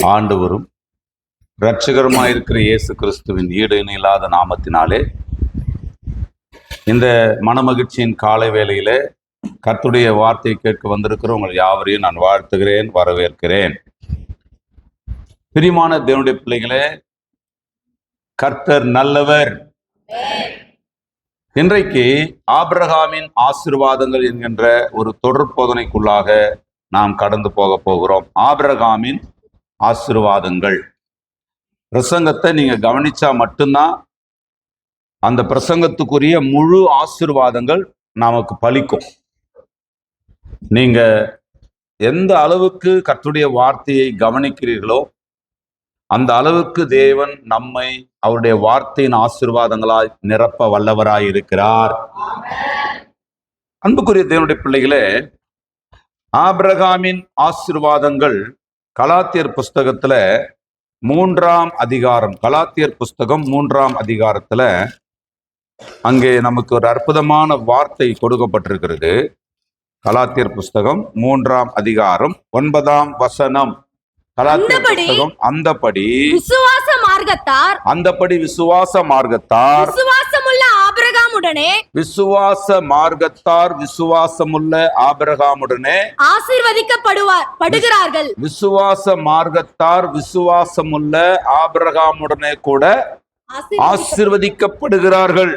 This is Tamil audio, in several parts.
ஆண்டவரும் இரட்சகருமாயிருக்கிற இயேசு கிறிஸ்துவின் ஈடு இணையில்லாத நாமத்தினாலே இந்த மனமகிழ்ச்சியின் காலை வேளையிலே கர்த்தருடைய வார்த்தையை கேட்க வந்திருக்கிற உங்கள் யாவரையும் நான் வாழ்த்துகிறேன், வரவேற்கிறேன். பிரியமான தேவனுடைய பிள்ளைகளே, கர்த்தர் நல்லவர். இன்றைக்கு ஆபிரகாமின் ஆசீர்வாதங்கள் என்கின்ற ஒரு தொடர் போதனைக்குள்ளாக நாம் கடந்து போக போகிறோம். ஆபிரகாமின் ஆசீர்வாதங்கள் பிரசங்கத்தை நீங்க கவனிச்சா மட்டும்தான் அந்த பிரசங்கத்துக்குரிய முழு ஆசீர்வாதங்கள் நமக்கு பலிக்கும். நீங்க எந்த அளவுக்கு கர்த்தருடைய வார்த்தையை கவனிக்கிறீர்களோ அந்த அளவுக்கு தேவன் நம்மை அவருடைய வார்த்தையின் ஆசீர்வாதங்களாய் நிரப்ப வல்லவராய் இருக்கிறார். அன்புக்குரிய தேவனுடைய பிள்ளைகளே, ஆபிரகாமின் ஆசீர்வாதங்கள் கலாத்தியர் புஸ்தகத்துல 3ஆம் அதிகாரம், கலாத்தியர் புஸ்தகம் 3ஆம் அதிகாரத்துல அங்கே நமக்கு ஒரு அற்புதமான வார்த்தை கொடுக்கப்பட்டிருக்கிறது. கலாத்தியர் புஸ்தகம் 3ஆம் அதிகாரம் 9ஆம் வசனம். கலாத்தியர் புஸ்தகம் அந்தபடி விசுவாச மார்க்கத்தார் விசுவாசமுள்ள ஆபிரகாமுடனே ஆசீர்வதிக்கப்படுகிறார்கள். விசுவாச மார்க்கத்தார் விசுவாசமுள்ள ஆபிரகாமுடனே கூட ஆசீர்வதிக்கப்படுகிறார்கள்.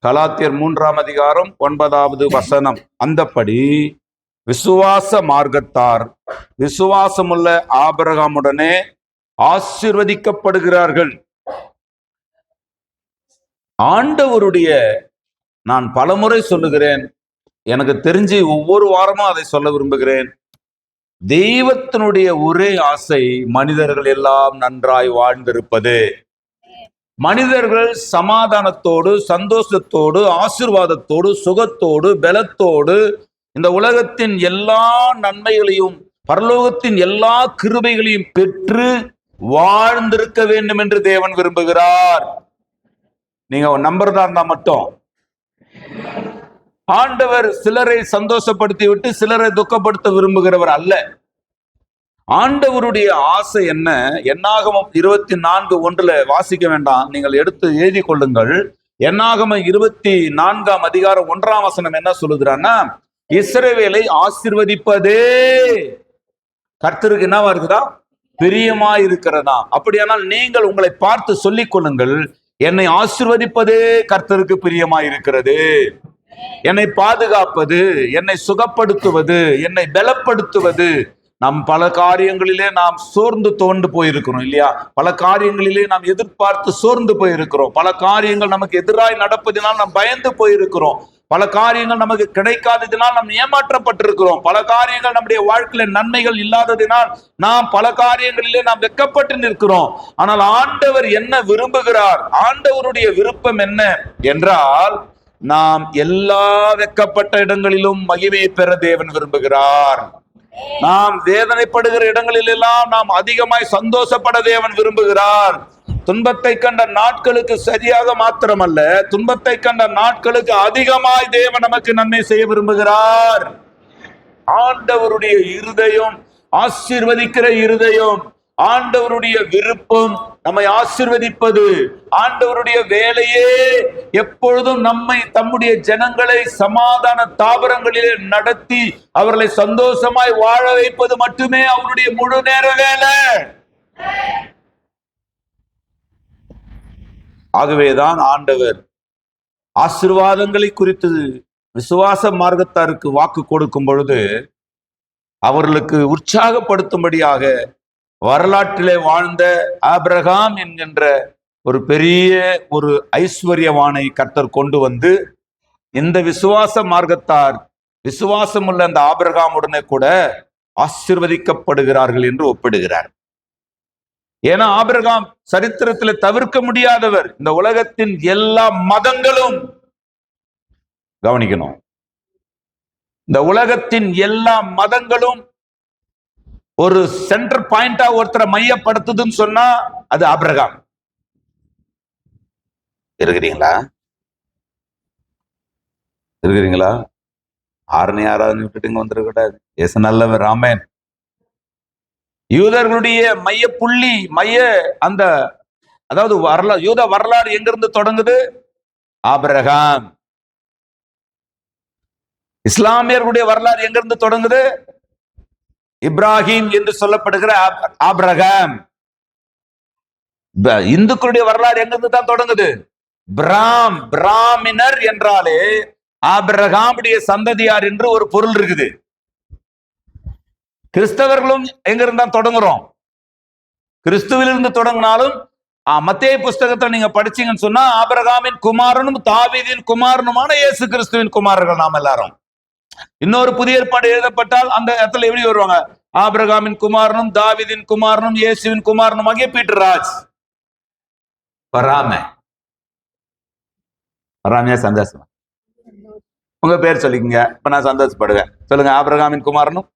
கலாத்தியர் 3ஆம் அதிகாரம் 9வது வசனம். அந்தபடி விசுவாச மார்க்கத்தார் விசுவாசமுள்ள ஆபிரகாமுடனே ஆசீர்வதிக்கப்படுகிறார்கள். ஆண்டவருடைய, நான் பலமுறை சொல்லுகிறேன், எனக்கு தெரிஞ்சு ஒவ்வொரு வாரமும் அதை சொல்ல விரும்புகிறேன், தெய்வத்தினுடைய ஒரே ஆசை மனிதர்கள் எல்லாம் நன்றாய் வாழ்ந்திருப்பது. மனிதர்கள் சமாதானத்தோடு, சந்தோஷத்தோடு, ஆசீர்வாதத்தோடு, சுகத்தோடு, பலத்தோடு இந்த உலகத்தின் எல்லா நன்மைகளையும் பரலோகத்தின் எல்லா கிருபைகளையும் பெற்று வாழ்ந்திருக்க வேண்டும் என்று தேவன் விரும்புகிறார். நீங்க நம்புறதா இருந்தா மட்டும். ஆண்டவர் சிலரை சந்தோஷப்படுத்தி விட்டு சிலரை துக்கப்படுத்த விரும்புகிறவர் அல்ல. ஆண்டவருடைய ஆசை என்ன? என்னாகமம் 24:1 வாசிக்க வேண்டாம், நீங்கள் எடுத்து எழுதி கொள்ளுங்கள். என்னாகமம் 24ஆம் அதிகாரம் 1ஆம் வசனம் என்ன சொல்லுகிறான்னா, இஸ்ரவேலை ஆசீர்வதிப்பதே கர்த்தருக்கு என்னவா இருக்குதா? பிரியமா இருக்கிறதா. அப்படியானால் நீங்கள் உங்களை பார்த்து சொல்லிக் கொள்ளுங்கள், என்னை ஆசீர்வதிப்பதே கர்த்தருக்கு பிரியமா இருக்கிறது. என்னை பாதுகாப்பது, என்னை சுகப்படுத்துவது, என்னை பலப்படுத்துவது. நம் பல காரியங்களிலே நாம் சோர்ந்து தோண்டு போயிருக்கிறோம் இல்லையா? பல காரியங்களிலே நாம் எதிர்பார்த்து சோர்ந்து போயிருக்கிறோம். பல காரியங்கள் நமக்கு எதிராய் நடப்பதினால் நாம் பயந்து போயிருக்கிறோம். பல காரியங்கள் நமக்கு கிடைக்காததினால் நாம் ஏமாற்றப்பட்டிருக்கிறோம். பல காரியங்கள் நம்முடைய வாழ்க்கையில நன்மைகள் இல்லாததினால் நாம் பல காரியங்களிலே நாம் வெட்கப்பட்டு நிற்கிறோம். ஆனால் ஆண்டவர் என்ன விரும்புகிறார்? ஆண்டவருடைய விருப்பம் என்ன என்றால், நாம் எல்லா வெட்கப்பட்ட இடங்களிலும் மகிமையை பெற தேவன் விரும்புகிறார். நாம் வேதனைப்படுகிற இடங்களில் எல்லாம் நாம் அதிகமாய் சந்தோஷப்பட தேவன் விரும்புகிறார். துன்பத்தை கண்ட நாட்களுக்கு சரியாக மாத்திரமல்ல, துன்பத்தை கண்ட நாட்களுக்கு அதிகமாய் தேவன் நமக்கு நன்மை செய்ய விரும்புகிறார். ஆண்டவருடைய இருதயம் ஆசீர்வதிக்கிற இருதயம். ஆண்டவருடைய விருப்பம் நம்மை ஆசீர்வதிப்பது. ஆண்டவருடைய வேலையே எப்பொழுதும் நம்மை, தம்முடைய ஜனங்களை சமாதான தாபரங்களிலே நடத்தி அவர்களை சந்தோஷமாய் வாழ வைப்பது மட்டுமே அவருடைய முழு நேர வேலை. ஆகவேதான் ஆண்டவர் ஆசீர்வாதங்களை குறித்து விசுவாச மார்க்கத்தாருக்கு வாக்கு கொடுக்கும் பொழுது அவர்களுக்கு உற்சாகப்படுத்தும்படியாக வரலாற்றிலே வாழ்ந்த ஆபிரகாம் என்கின்ற ஒரு பெரிய ஒரு ஐஸ்வர்யவானை கர்த்தர் கொண்டு வந்து இந்த விசுவாச மார்க்கத்தார் விசுவாசம் உள்ள அந்த ஆபிரகாமுடனே கூட ஆசீர்வதிக்கப்படுகிறார்கள் என்று ஒப்பிடுகிறார். ஏன்னா ஆபிரகாம் சரித்திரத்தில் தவிர்க்க முடியாதவர். இந்த உலகத்தின் எல்லா மதங்களும், கவனிக்கணும், இந்த உலகத்தின் எல்லா மதங்களும் ஒரு சென்டர் பாயிண்டா ஒருத்தரை மையப்படுத்துதுன்னு சொன்னா அது ஆபிரகாம். இருக்கிறீங்களா? ஆறுனி ஆராதனை விட்டுட்டு வந்துடக்கூடாது. ஏசு நல்லவர். ஆமென். யூதர்களுடைய மைய புள்ளி அந்த அதாவது யூத வரலாறு எங்கிருந்து தொடங்குது? ஆபிரகாம். இஸ்லாமியர்களுடைய வரலாறு எங்கிருந்து தொடங்குது? இப்ராஹிம் என்று சொல்லப்படுகிற ஆபிரகாம். இந்துக்களுடைய வரலாறு எங்கிருந்து தான் தொடங்குது? பிராமினர் என்றாலே ஆபிரகாமுடைய சந்ததியார் என்று ஒரு பொருள் இருக்குது. கிறிஸ்தவர்களும் எங்க இருந்தா தொடங்குறோம்? கிறிஸ்துவிலிருந்து தொடங்கினாலும் மத்தேயு புஸ்தகத்தை நீங்க படிச்சீங்கன்னு சொன்னா ஆபிரகாமின் குமாரனும் தாவீதின் குமாரனுமான இயேசு கிறிஸ்துவின் குமாரர்கள் நாம் எல்லாரும். இன்னொரு புதிய ஏற்பாடு எழுதப்பட்டால் அந்த இடத்துல எப்படி வருவாங்க? ஆபிரகாமின் குமாரனும் தாவீதின் குமாரனும் இயேசுவின் குமாரனும் ஆகிய பீட்டர் ராஜ். வராமையா சந்தோஷமா? உங்க பேர் சொல்லிக்கங்க, இப்ப நான் சந்தோஷப்படுவேன். சொல்லுங்க. ஆபிரகாமின் குமாரனும்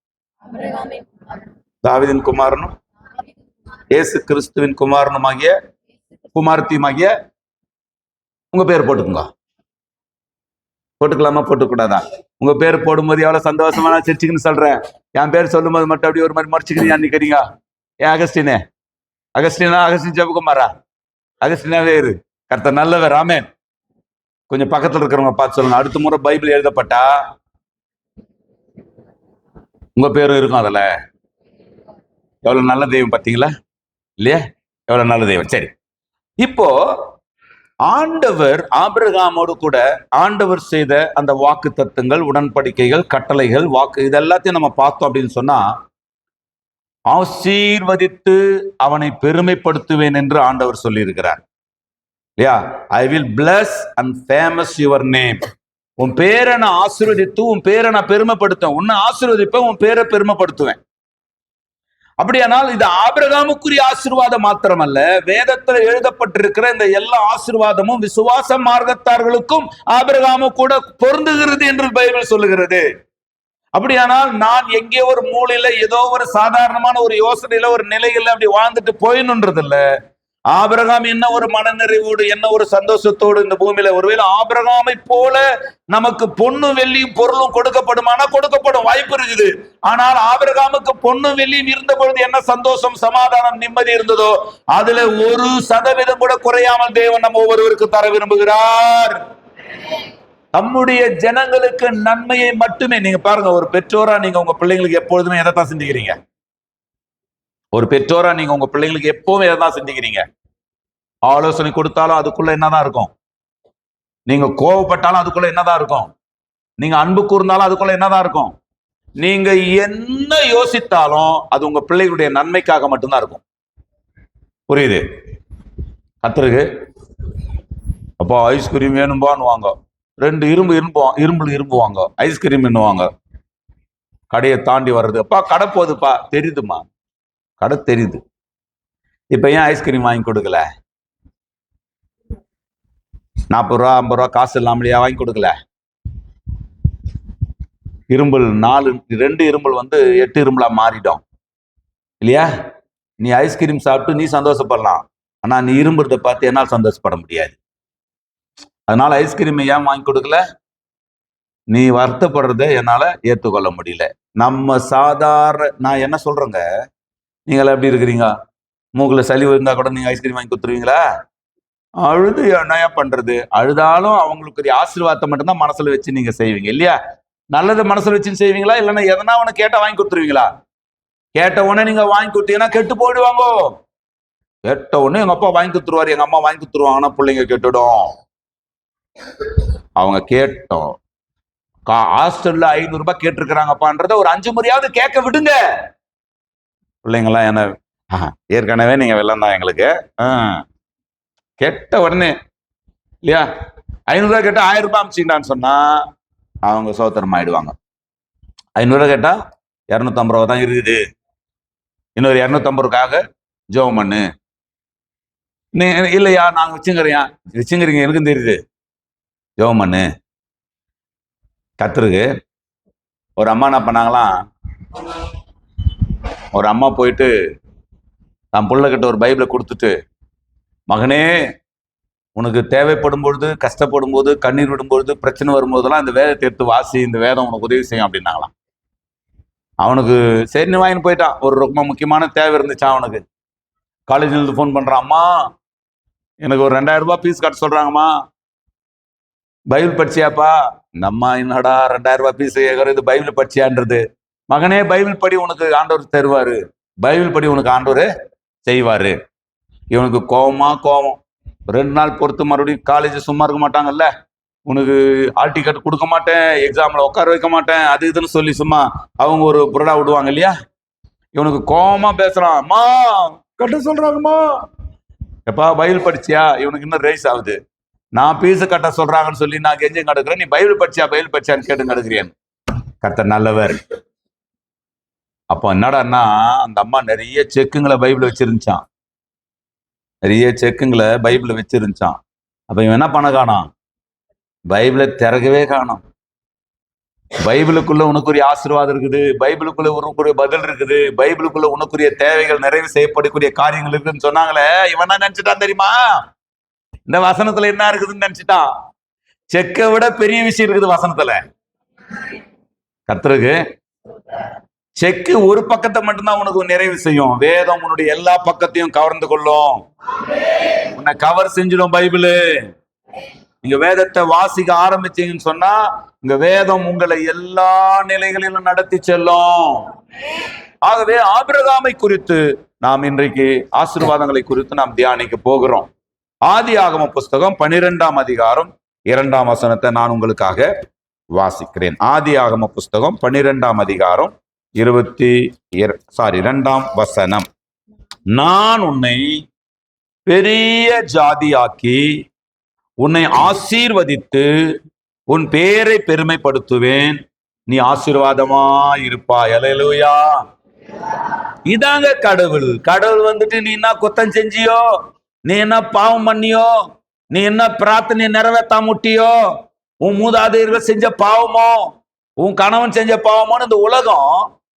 தாவீதின் குமாரனும் இயேசு கிறிஸ்துவின் குமாரனுமாகிய குமாரத்தியுமாகிய. உங்க பேர் போட்டுக்குங்க. போட்டுக்கலாமா போட்டுக்கூடாதா? உங்க பேர் போடும்போது எவ்வளவு சந்தோஷமா நான் சிரிச்சுக்குன்னு சொல்றேன். என் பேர் சொல்லும் போது மட்டும் அப்படி ஒரு மாதிரி மறைச்சுக்கிறீங்க நிக்கிறீங்க. ஏன் அகஸ்டின் ஜெபகுமாரா? அகஸ்டினாவே இரு. கர்த்தர் நல்லவர். ஆமென். கொஞ்சம் பக்கத்துல இருக்கிறவங்க பார்த்து சொல்லுங்க. அடுத்த முறை பைபிள் எழுதப்பட்டா உங்க பேரும் இருக்கும் அதுல. எவ்வளவு நல்ல தெய்வம் பார்த்தீங்களா இல்லையா? எவ்வளவு நல்ல தெய்வம். சரி, இப்போ ஆண்டவர் ஆபிரகாமோடு கூட ஆண்டவர் செய்த அந்த வாக்கு தத்துவங்கள், உடன்படிக்கைகள், கட்டளைகள், வாக்கு இதெல்லாத்தையும் நம்ம பார்த்தோம் அப்படின்னு சொன்னா, ஆசீர்வதித்து அவனை பெருமைப்படுத்துவேன் என்று ஆண்டவர் சொல்லி இருக்கிறார் இல்லையா? ஐ will plus and famous your name. உன் பேரை நான் ஆசீர்வதித்து உன் பேரை நான் பெருமைப்படுத்துவேன். உன்னை ஆசீர்வதிப்பேன், உன் பேரை பெருமைப்படுத்துவேன். அப்படியானால் இது ஆபிரகாமுக்குரிய ஆசீர்வாதம் மாத்திரமல்ல, வேதத்தில் எழுதப்பட்டிருக்கிற இந்த எல்லா ஆசீர்வாதமும் விசுவாச மார்க்கத்தார்களுக்கும் ஆபிரகாமு கூட பொருந்துகிறது என்று பைபிள் சொல்லுகிறது. அப்படியானால் நான் எங்கே ஒரு மூலையில ஏதோ ஒரு சாதாரணமான ஒரு யோசனையில ஒரு நிலையில அப்படி வாழ்ந்துட்டு போயினுன்றது இல்ல. ஆபிரகாம் என்ன ஒரு மனநிறைவோடு, என்ன ஒரு சந்தோஷத்தோடு இந்த பூமியில, ஒருவேளை ஆபிரகாமை போல நமக்கு பொண்ணு வெள்ளியும் பொருளும் கொடுக்கப்படுமானா கொடுக்கப்படும், வாய்ப்பு இருக்குது. ஆனால் ஆபிரகாமுக்கு பொண்ணு வெள்ளியும் இருந்த பொழுது என்ன சந்தோஷம், சமாதானம், நிம்மதி இருந்ததோ அதுல 1% கூட குறையாமல் தேவன் நம்ம ஒவ்வொருவருக்கு தர விரும்புகிறார். நம்முடைய ஜனங்களுக்கு நன்மையை மட்டுமே. நீங்க பாருங்க, ஒரு பெற்றோரா நீங்க உங்க பிள்ளைங்களுக்கு எப்பொழுதுமே எதைத்தான் சிந்திக்கிறீங்க? ஒரு பெற்றோரா நீங்க உங்க பிள்ளைங்களுக்கு எப்பவுமே எதைதான் சிந்திக்கிறீங்க? ஆலோசனை கொடுத்தாலும் அதுக்குள்ள என்னதான் இருக்கும்? நீங்க கோவப்பட்டாலும் அதுக்குள்ள என்னதான் இருக்கும்? நீங்க அன்பு கூர்ந்தாலும் அதுக்குள்ள என்னதான் இருக்கும்? நீங்க என்ன யோசித்தாலும் அது உங்க பிள்ளைகளுடைய நன்மைக்காக மட்டும்தான் இருக்கும். புரியுது? கத்துருக்கு. அப்போ ஐஸ்கிரீம் வேணும்பான்னு வாங்க, 2 இரும்பு வாங்க, ஐஸ்கிரீம் வாங்க. கடையை தாண்டி வர்றது, அப்பா கடை போகுதுப்பா, தெரியுதுமா, கடை தெரியுது. இப்ப ஏன் ஐஸ்கிரீம் வாங்கி கொடுக்கல? 40 ரூபா 50 ரூபா காசு இல்லாமலையா வாங்கி கொடுக்கல? இரும்பல் 2 இரும்பல் 8 இரும்பலா மாறிடும் இல்லையா? நீ ஐஸ்கிரீம் சாப்பிட்டு நீ சந்தோஷப்படலாம், ஆனா நீ இரும்புறத பார்த்து என்னால் சந்தோஷப்பட முடியாது. அதனால ஐஸ்கிரீம் ஏன் வாங்கி கொடுக்கல? நீ வருத்தப்படுறத என்னால ஏற்றுக்கொள்ள முடியல. நம்ம நான் என்ன சொல்றேங்க, நீங்களா எப்படி இருக்கிறீங்க? மூக்குல சளி இருந்தா கூட நீங்க ஐஸ்கிரீம் வாங்கி கொடுத்துருவீங்களா? அழுது என்ன பண்றது? அழுதாலும் அவங்களுக்கு ஆசீர்வாதத்தை மட்டும்தான் மனசுல வச்சு நீங்க செய்வீங்க இல்லையா? நல்லது மனசுல வச்சு செய்வீங்களா? இல்லைன்னா எதனா ஒண்ணு கேட்டா வாங்கி கொடுத்துருவீங்களா? கேட்ட உடனே நீங்க வாங்கி கொடுத்தீங்கன்னா கெட்டு போயிடுவாங்க. கேட்ட உடனே எங்க அப்பா வாங்கி கொடுத்துருவாரு, எங்க அம்மா வாங்கி கொடுத்துருவாங்கன்னா பிள்ளைங்க கெட்டுடும். அவங்க கேட்டோம், ஹாஸ்டல்ல 500 ரூபாய் கேட்டிருக்கிறாங்கப்பான்றத ஒரு 5 முறையாவது கேட்க விடுங்க. பிள்ளைங்களாம் என்ன ஏற்கனவே நீங்க வெள்ளம் தான் எங்களுக்கு, கேட்ட உடனே இல்லையா? 500 ரூபாய் கேட்டா 1000 ரூபாய் அமிச்சிங்கடான்னு சொன்னா அவங்க சோத்திரம் ஆயிடுவாங்க. 500 ரூபாய் கேட்டா 250 ரூபா தான் இருக்குது, இன்னொரு 250 ரூபாய்க்காக ஜெபம் பண்ணு. நீ இல்லையா நாங்க வச்சுங்கிறீங்க எனக்கும் தெரியுது, ஜெபம் பண்ணு. கத்துருக்கு. ஒரு அம்மா என்ன பண்ணாங்களாம், ஒரு அம்மா போயிட்டு தன் பிள்ளைகிட்ட ஒரு பைபிளை கொடுத்துட்டு, மகனே உனக்கு தேவைப்படும் பொழுது, கஷ்டப்படும் போது, கண்ணீர் விடும் பொழுது, பிரச்சனை வரும்போதெல்லாம் இந்த வேதத்தை எடுத்து வாசி, இந்த வேதம் உனக்கு உதவி செய்யும் அப்படின்னாங்களாம். அவனுக்கு சரின்னு வாங்கின்னு போயிட்டான். ஒரு ரொம்ப முக்கியமான தேவை இருந்துச்சான் அவனுக்கு. காலேஜ்ல இருந்து ஃபோன் பண்றான், அம்மா எனக்கு ஒரு 2000 ரூபாய் ஃபீஸ் கட்ட சொல்றாங்கம்மா, பைபிள் படிச்சியாப்பா? நம்ம என்னடா 2000 ரூபாய் ஃபீஸ் கேட்கறது, பைபிள் படிச்சியான்றது. மகனே பைபிள் படி, உனக்கு ஆண்டவர் தருவாரு, பைபிள் படி உனக்கு ஆண்டவர் செய்வாரு. இவனுக்கு கோபம். 2 நாள் பொறுத்து மறுபடியும் காலேஜ் சும்மா இருக்க மாட்டாங்கல்ல, உனக்கு ஆல் டிக்கெட் கொடுக்க மாட்டேன், எக்ஸாம்ல உட்கார வைக்க மாட்டேன், அது இதுன்னு சொல்லி சும்மா அவங்க ஒரு புரடா விடுவாங்க இல்லையா. இவனுக்கு கோபமா பேசுறான், அம்மா கட்ட சொல்றாங்கம்மா. எப்பா பைபிள் படிச்சியா? இவனுக்கு இன்னும் ரைஸ் ஆகுது. நான் பீஸ் கட்ட சொல்றாங்கன்னு சொல்லி நான் கெஞ்சும் கிடக்குறேன், நீ பைபிள் படிச்சியான்னு கேட்டு கிடக்குறேன். கர்த்தர் நல்லவர். அப்போ என்னடான்னா, அந்த அம்மா நிறைய செக்குங்களை பைபிள் வச்சிருந்துச்சான், அப்ப இவன் என்ன பண்ண காணாம், பைபிளை திறக்கவே காணோம். பைபிளுக்குள்ள உனக்குரிய ஆசீர்வாதம் இருக்குது, பைபிளுக்குள்ள உனக்குரிய பதில் இருக்குது, பைபிளுக்குள்ள உனக்குரிய தேவைகள் நிறைவு செய்யப்படக்கூடிய காரியங்கள் இருக்குன்னு சொன்னாங்களே, இவன் என்ன நினைச்சிட்டான் தெரியுமா? இந்த வசனத்துல என்ன இருக்குதுன்னு நினைச்சிட்டான். செக்கை விட பெரிய விஷயம் இருக்குது வசனத்துல. கர்த்தருக்கு செக்கு ஒரு பக்கத்தை மட்டும்தான் உனக்கு நிறைவு செய்யும், வேதம் உன்னுடைய எல்லா பக்கத்தையும் கவர்ந்து கொள்ளும், உன்னை கவர் செஞ்சிடும் பைபிள். நீங்க வேதத்தை வாசிக்க ஆரம்பிச்சீங்கன்னு சொன்னா, இங்க வேதம் உங்களை எல்லா நிலைகளிலும் நடத்தி செல்லும். ஆகவே ஆபிரகாமை குறித்து நாம் இன்றைக்கு ஆசீர்வாதங்களை குறித்து நாம் தியானிக்க போகிறோம். ஆதியாகம புஸ்தகம் 12ஆம் அதிகாரம் 2ஆம் வசனத்தை நான் உங்களுக்காக வாசிக்கிறேன். ஆதியாகம புஸ்தகம் 12ஆம் அதிகாரம் 2ஆம் வசனம். நான் உன்னை பெரிய ஜாதியாக்கி உன்னை ஆசீர்வதித்து உன் பேரை பெருமைப்படுத்துவேன், நீ ஆசீர்வாதமா இருப்பாய். அல்லேலூயா. இதாங்க கடவுள். கடவுள் வந்துட்டு நீ என்ன குத்தம் செஞ்சியோ, நீ என்ன பாவம் பண்ணியோ, நீ என்ன பிரார்த்தனை நிறைவேற்றாம முட்டியோ, உன் மூதாதையர்கள் செஞ்ச பாவமோ, உன் கணவன் செஞ்ச பாவமோன்னு இந்த உலகம்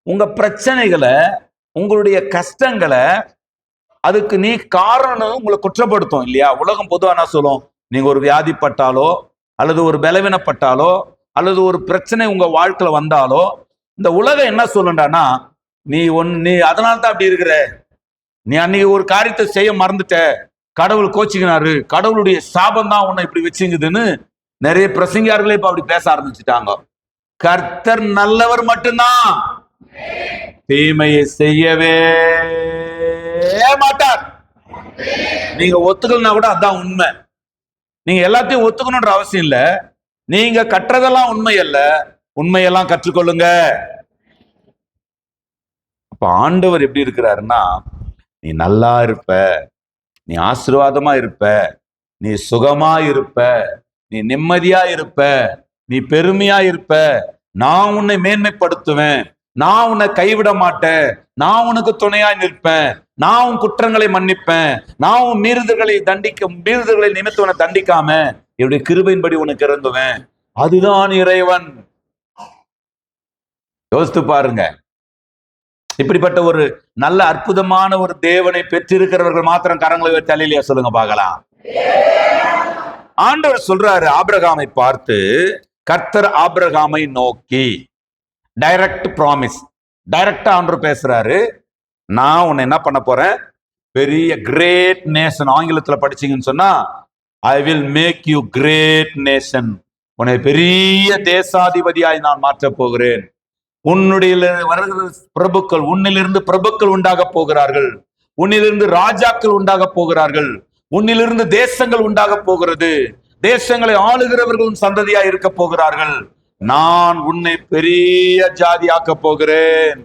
உங்க பிரச்சனைகளை, உங்களுடைய கஷ்டங்களை, அதுக்கு நீ காரணம் உங்களை குற்றப்படுத்தும் இல்லையா. உலகம் பொதுவா என்ன சொல்லும், நீங்க ஒரு வியாதிப்பட்டாலோ அல்லது ஒரு பலவீனப்பட்டாலோ அல்லது ஒரு பிரச்சனை உங்க வாழ்க்கையில வந்தாலோ, இந்த உலகம் என்ன சொல்லுண்டானா, நீ அதனால தான் அப்படி இருக்கிற, நீ அன்னைக்கு ஒரு காரியத்தை செய்ய மறந்துட்ட, கடவுள் கோச்சிக்கினாரு, கடவுளுடைய சாபம் தான் உன்னை இப்படி வச்சுங்குதுன்னு நிறைய பிரசங்கியார்களே இப்ப அப்படி பேச ஆரம்பிச்சுட்டாங்க. கர்த்தர் நல்லவர் மட்டும்தான், தீமையை செய்யவே மாட்டார். நீங்க ஒத்துக்கலனா கூட அதான் உண்மை. நீங்க எல்லாத்தையும் ஒத்துக்கணும்ன்ற அவசியம் இல்ல. நீங்க கற்றதெல்லாம் உண்மை அல்ல, உண்மையெல்லாம் கற்றுக்கொள்ளுங்க. அப்ப ஆண்டவர் எப்படி இருக்கிறாருன்னா, நீ நல்லா இருப்ப, நீ ஆசீர்வாதமா இருப்ப, நீ சுகமா இருப்ப, நீ நிம்மதியா இருப்ப, நீ பெருமையா இருப்ப, நான் உன்னை மேன்மைப்படுத்துவேன், நான் உன்னை கைவிட மாட்டேன், நான் உனக்கு துணையாய் நிற்பேன், நான் உன் குற்றங்களை மன்னிப்பேன், நான் உன் மீறுதல்களை நிமித்து உன்னை தண்டிக்காம என்னுடைய கிருபையின்படி உனக்கு இறங்குவேன். அதுதான் இறைவன். யோசித்து பாருங்க. இப்படிப்பட்ட ஒரு நல்ல அற்புதமான ஒரு தேவனை பெற்றிருக்கிறவர்கள் மாத்திரம் கரங்களை வைத்து அல்லேலூயா சொல்லுங்க பார்க்கலாம். ஆண்டவர் சொல்றாரு ஆபிரகாமை பார்த்து, கர்த்தர் ஆபிரகாமை நோக்கி, டைரக்ட் ப்ராமிஸ், டைரக்டா ஆண்டவர் பேசுறாரு, நான் உன்னை என்ன பண்ண போறேன், பெரிய கிரேட் நேஷன். ஆங்கிலத்துல படிச்சீங்கன்னு சொன்னா, I will make you great nation, உன்னை பெரிய தேசாதிபதியாய் நான் மாற்ற போகிறேன். உன்னுடைய வருகிற பிரபுக்கள், உன்னிலிருந்து பிரபுக்கள் உண்டாக போகிறார்கள், உன்னிலிருந்து ராஜாக்கள் உண்டாக போகிறார்கள், உன்னிலிருந்து தேசங்கள் உண்டாக போகிறது, தேசங்களை ஆளுகிறவர்களும் சந்ததியா இருக்க போகிறார்கள், நான் உன்னை பெரிய ஜாதியாக்க போகிறேன்.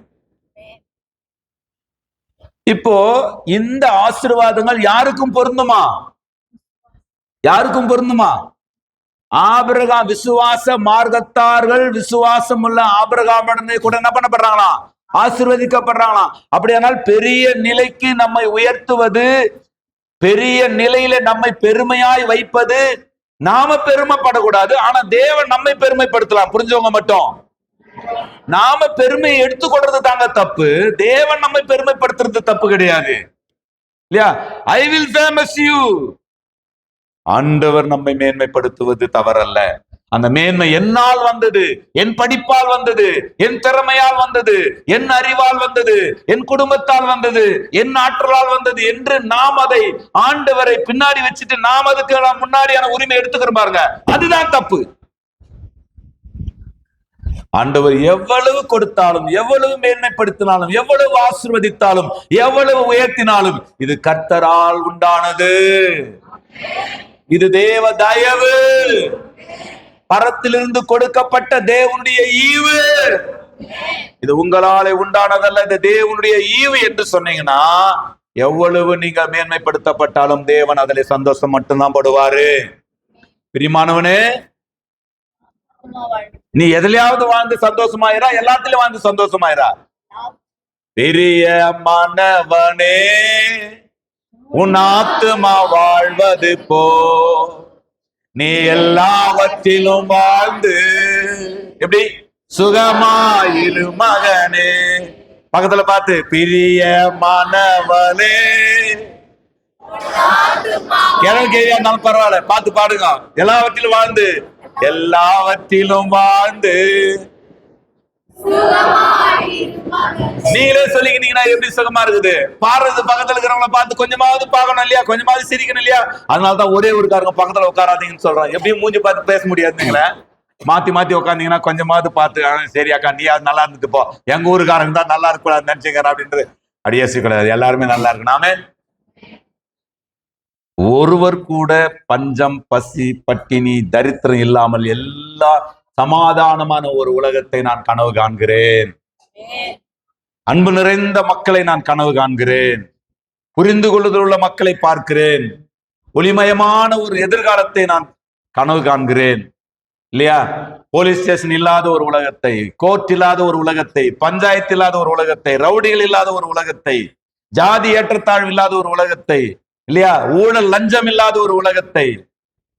இப்போ இந்த ஆசீர்வாதங்கள் யாருக்கும் பொருந்துமா? யாருக்கும் பொருந்துமா? ஆபிரகாம் விசுவாச மார்க்கத்தார்கள், விசுவாசம் உள்ள ஆபிரகாம் கூட என்ன பண்ணப்படுறாங்களாம், ஆசீர்வதிக்கப்படுறாங்களாம். அப்படியானால் பெரிய நிலைக்கு நம்மை உயர்த்துவது, பெரிய நிலையில நம்மை பெருமையாய் வைப்பது, நாம பெருமைப்படக்கூடாது, ஆனா தேவன் நம்மை பெருமைப்படுத்தலாம். புரிஞ்சவங்க மட்டும். நாம பெருமையை எடுத்துக்கொள்றது தாங்க தப்பு, தேவன் நம்மை பெருமைப்படுத்துறது தப்பு கிடையாது இல்லையா. ஐ வில் ஃபேமஸ் யூ, ஆண்டவர் நம்மை மேன்மைப்படுத்துவது தவறல்ல. அந்த மேன்மை என்னால் வந்தது, என் படிப்பால் வந்தது, என் திறமையால் வந்தது, என் அறிவால் வந்தது, என் குடும்பத்தால் வந்தது, என் ஆற்றலால் வந்தது என்று நாம் அதை ஆண்டவரை பின்னாடி வச்சுட்டு நாம் அதுக்கு முன்னாடியான உரிமை எடுத்துக்கிறோம் பாருங்க, அதுதான் தப்பு. ஆண்டவர் எவ்வளவு கொடுத்தாலும், எவ்வளவு மேன்மைப்படுத்தினாலும், எவ்வளவு ஆசீர்வதித்தாலும், எவ்வளவு உயர்த்தினாலும் இது கர்த்தரால் உண்டானது. இது தேவ தயவு, பரத்திலிருந்து கொடுக்கப்பட்ட தேவனுடைய ஈவு. இது உங்களாலே உண்டானதல்ல, இது தேவனுடைய ஈவு என்று சொன்னீங்கன்னா எவ்வளவு நீங்க மேன்மைப்படுத்தப்பட்டாலும் தேவன் அதில் சந்தோஷம் மட்டும்தான் படுவாரு. பிரியமானவனே, நீ எதுலயாவது வாழ்ந்து சந்தோஷமாயிரா, எல்லாத்திலும் வாழ்ந்து சந்தோஷமாயிரா. பிரியமானவனே, உன் ஆத்துமா வாழ்வது போ, நீ எல்லாவற்றிலும் வாழ்ந்து எப்படி சுகமாயிரு மகனே. பக்கத்துல பார்த்து, பிரியமானவனே, கேள்வியா இருந்தாலும் பரவாயில்ல, பார்த்து பாடுங்க. எல்லாவற்றிலும் வாழ்ந்து, எல்லாவற்றிலும் வாழ்ந்து. நீங்களே சொல்லிக்கிட்டீங்கன்னா எப்படி சுகமா இருக்குது? பாடுறது பக்கத்துல இருக்கிறவங்கள பார்த்து கொஞ்சமாவது பார்க்கணும் இல்லையா, கொஞ்சமாவது சிரிக்கணும் இல்லையா? அதனாலதான் ஒரே ஒரு காரங்க பக்கத்துல உட்காராதீங்கன்னு சொல்றோம். எப்படியும் மூஞ்சி பார்த்து பேச முடியாதுங்களே, மாத்தி மாத்தி உட்காந்தீங்கன்னா கொஞ்சமாவது பார்த்து, சரி அக்கா நீ அது நல்லா இருந்துட்டு போ, எங்க ஊருக்காரங்க தான் நல்லா இருக்கக்கூடாது நினைச்சுக்கிறேன் அப்படின்றது அடியாசி கிடையாது. எல்லாருமே நல்லா இருக்கு. நாமே ஒருவர் கூட பஞ்சம், பசி, பட்டினி, தரித்திரம் இல்லாமல் எல்லா சமாதானமான ஒரு உலகத்தை நான் கனவு காண்கிறேன். அன்பு நிறைந்த மக்களை நான் கனவு காண்கிறேன். புரிந்து கொள்ளுதல் உள்ள மக்களை பார்க்கிறேன். ஒளிமயமான ஒரு எதிர்காலத்தை நான் கனவு காண்கிறேன். இல்லையா? போலீஸ் ஸ்டேஷன் இல்லாத ஒரு உலகத்தை, கோர்ட் இல்லாத ஒரு உலகத்தை, பஞ்சாயத்து இல்லாத ஒரு உலகத்தை, ரவுடிகள் இல்லாத ஒரு உலகத்தை, ஜாதி ஏற்றத்தாழ்வு இல்லாத ஒரு உலகத்தை, இல்லையா, ஊழல் லஞ்சம் இல்லாத ஒரு உலகத்தை,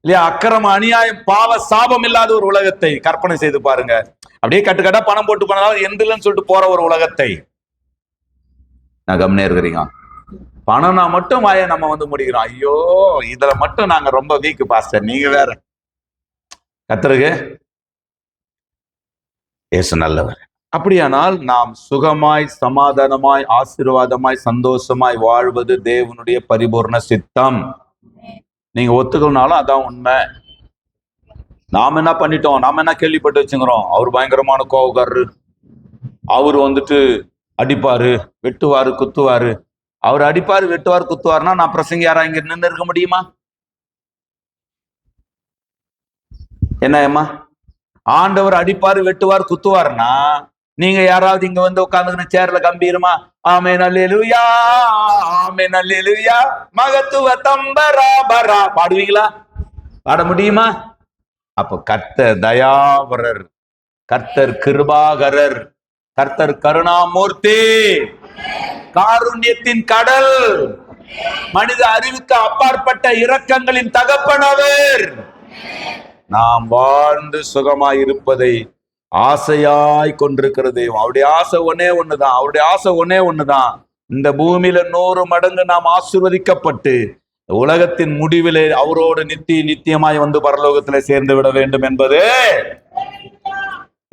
இல்லையா, அக்கிரம அநியாயம் பாவ சாபம் இல்லாத ஒரு உலகத்தை கற்பனை செய்து பாருங்க. அப்படியே கட்டுக்கட்டா பணம் போட்டு போனாலும் எந்திரன்னு சொல்லிட்டு போற ஒரு உலகத்தை நான் கம்னே இருக்கிறீங்க. பணம்னா மட்டும் வாய நம்ம வந்து முடிக்கிறோம். ஐயோ இதுல மட்டும் நாங்க ரொம்ப வீக் பாஸ்டர், நீங்க வேற. கர்த்தருக்கு இயேசு நல்லவர். அப்படியானால் நாம் சுகமாய், சமாதானமாய், ஆசீர்வாதமாய், சந்தோஷமாய் வாழ்வது தேவனுடைய பரிபூர்ண சித்தம். நீங்க ஒத்துக்கணும்னாலும் அதான் உண்மை. நாம என்ன பண்ணிட்டோம், நாம என்ன கேள்விப்பட்டு வச்சுக்கிறோம், அவர் பயங்கரமான கோவக்காரரு, அவரு வந்துட்டு அடிப்பாரு, வெட்டுவாரு, குத்துவாரு. அவர் அடிப்பாரு, வெட்டுவாரு, குத்துவாருன்னா நான் பிரசங்க யாரா இங்க நின்று இருக்க முடியுமா? என்ன ஆண்டவர் அடிப்பாரு, வெட்டுவார், குத்துவாருன்னா நீங்க யாராவது இங்க வந்து உட்கார்ந்து சேர்ல கம்பீரமா ஆமென் அல்லேலூயா, ஆமென் அல்லேலூயா, மகத்துவ தம்பராபரா பாடுவீங்களா? பாட முடியுமா? அப்ப கர்த்தர் தயாவரர், கர்த்தர் கிருபாகரர், கர்த்தர் கருணாமூர்த்தி, காருண்யத்தின் கடல், மனித அறிவுக்கு அப்பாற்பட்ட இரக்கங்களின் தகப்பனவர். நாம் வாழ்ந்து சுகமாய் இருப்பதை ஆசையாய் கொண்டிருக்கிறது. அவருடைய ஆசை ஒன்னே ஒண்ணுதான், அவருடைய ஆசை ஒன்னே ஒண்ணுதான். இந்த பூமியில 100 மடங்கு நாம் ஆசீர்வதிக்கப்பட்டு உலகத்தின் முடிவிலே அவரோடு நித்தியமாய் வந்து பரலோகத்திலே சேர்ந்து விட வேண்டும் என்பது.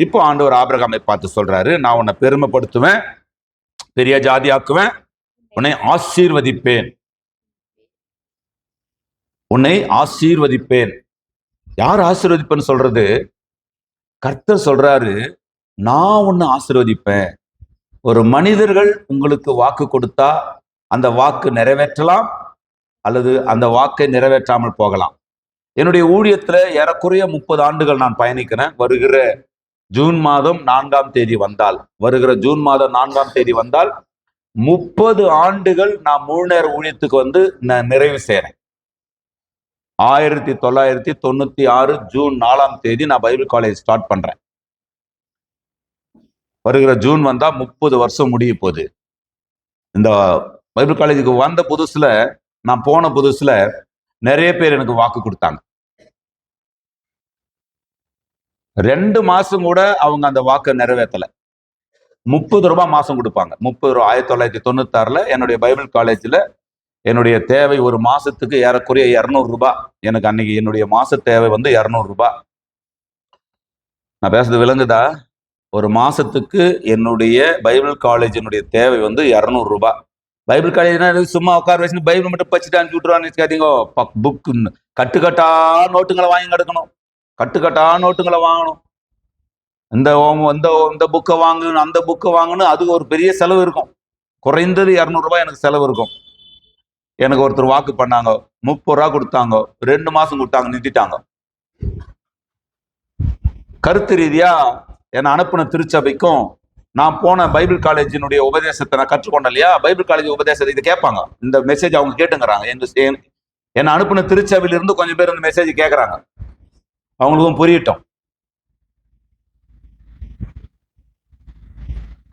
இப்போ ஆண்டவர் ஆபிரகாமை பார்த்து சொல்றாரு, நான் உன்னை பெருமைப்படுத்துவேன், பெரிய ஜாதியாக்குவேன், உன்னை ஆசீர்வதிப்பேன், உன்னை ஆசீர்வதிப்பேன். யார் ஆசீர்வதிப்பேன்னு சொல்றது? கர்த்தர் சொல்றாரு, நான் உன்னை ஆசீர்வதிப்பேன். ஒரு மனிதர்கள் உங்களுக்கு வாக்கு கொடுத்தா அந்த வாக்கு நிறைவேற்றலாம் அல்லது அந்த வாக்கை நிறைவேற்றாமல் போகலாம். என்னுடைய ஊழியத்துல ஏறக்குறைய 30 ஆண்டுகள் நான் பயணிக்கிறேன். வருகிற ஜூன் மாதம் 4ஆம் தேதி வந்தால், வருகிற ஜூன் மாதம் 4ஆம் தேதி வந்தால் 30 ஆண்டுகள் நான் முழு நேர ஊழியத்துக்கு வந்து நான் நிறைவு செய்றேன். 1996 ஜூன் 4ஆம் தேதி நான் பைபிள் காலேஜ் ஸ்டார்ட் பண்றேன். வருகிற ஜூன் வந்தா 30 வருஷம் முடிய போகுது. இந்த பைபிள் காலேஜுக்கு வந்த புதுசுல, நான் போன புதுசுல நிறைய பேர் எனக்கு வாக்கு கொடுத்தாங்க. 2 மாசம் கூட அவங்க அந்த வாக்கை நிறைவேற்றல. 30 ரூபாய் மாசம் கொடுப்பாங்க. 30 ரூபாய். 1996 என்னுடைய பைபிள் காலேஜ்ல என்னுடைய தேவை ஒரு மாசத்துக்கு ஏறக்குறைய 200 ரூபாய். எனக்கு அன்னைக்கு என்னுடைய மாச தேவை வந்து 200 ரூபாய். நான் பேசுறது விளங்குதா? ஒரு மாசத்துக்கு என்னுடைய பைபிள் காலேஜினுடைய தேவை வந்து 200 ரூபாய். பைபிள் காலேஜ்னா சும்மா உட்கார வச்சு பைபிள் மட்டும் படிச்சுட்டு அனுப்பி விட்டுருவான்னு கேட்டீங்க. புக்கு கட்டுக்கட்டா நோட்டுங்களை வாங்கி கிடக்கணும். கட்டுக்கட்டா நோட்டுங்களை வாங்கணும். இந்த இந்த புக்கை வாங்கணும், அந்த புக்கை வாங்கணும், அது ஒரு பெரிய செலவு இருக்கும். குறைந்தது 200 ரூபாய் எனக்கு செலவு இருக்கும். எனக்கு ஒருத்தர் வாக்கு பண்ணாங்க, 30 ரூபா கொடுத்தாங்க, 2 மாசம் கொடுத்தாங்க, நிறுத்திட்டாங்க. கருத்து ரீதியா என்னை அனுப்பின திருச்சபைக்கும் நான் போன பைபிள் காலேஜினுடைய உபதேசத்தை நான் கற்றுக்கொண்டேன் இல்லையா, பைபிள் காலேஜ் உபதேசத்தை இது கேட்பாங்க. இந்த மெசேஜ் அவங்க கேட்டுங்கிறாங்க. என்னை அனுப்பின திருச்சபையில இருந்து கொஞ்சம் பேர் இந்த மெசேஜ் கேட்கறாங்க. அவங்களுக்கும் புரியட்டும்.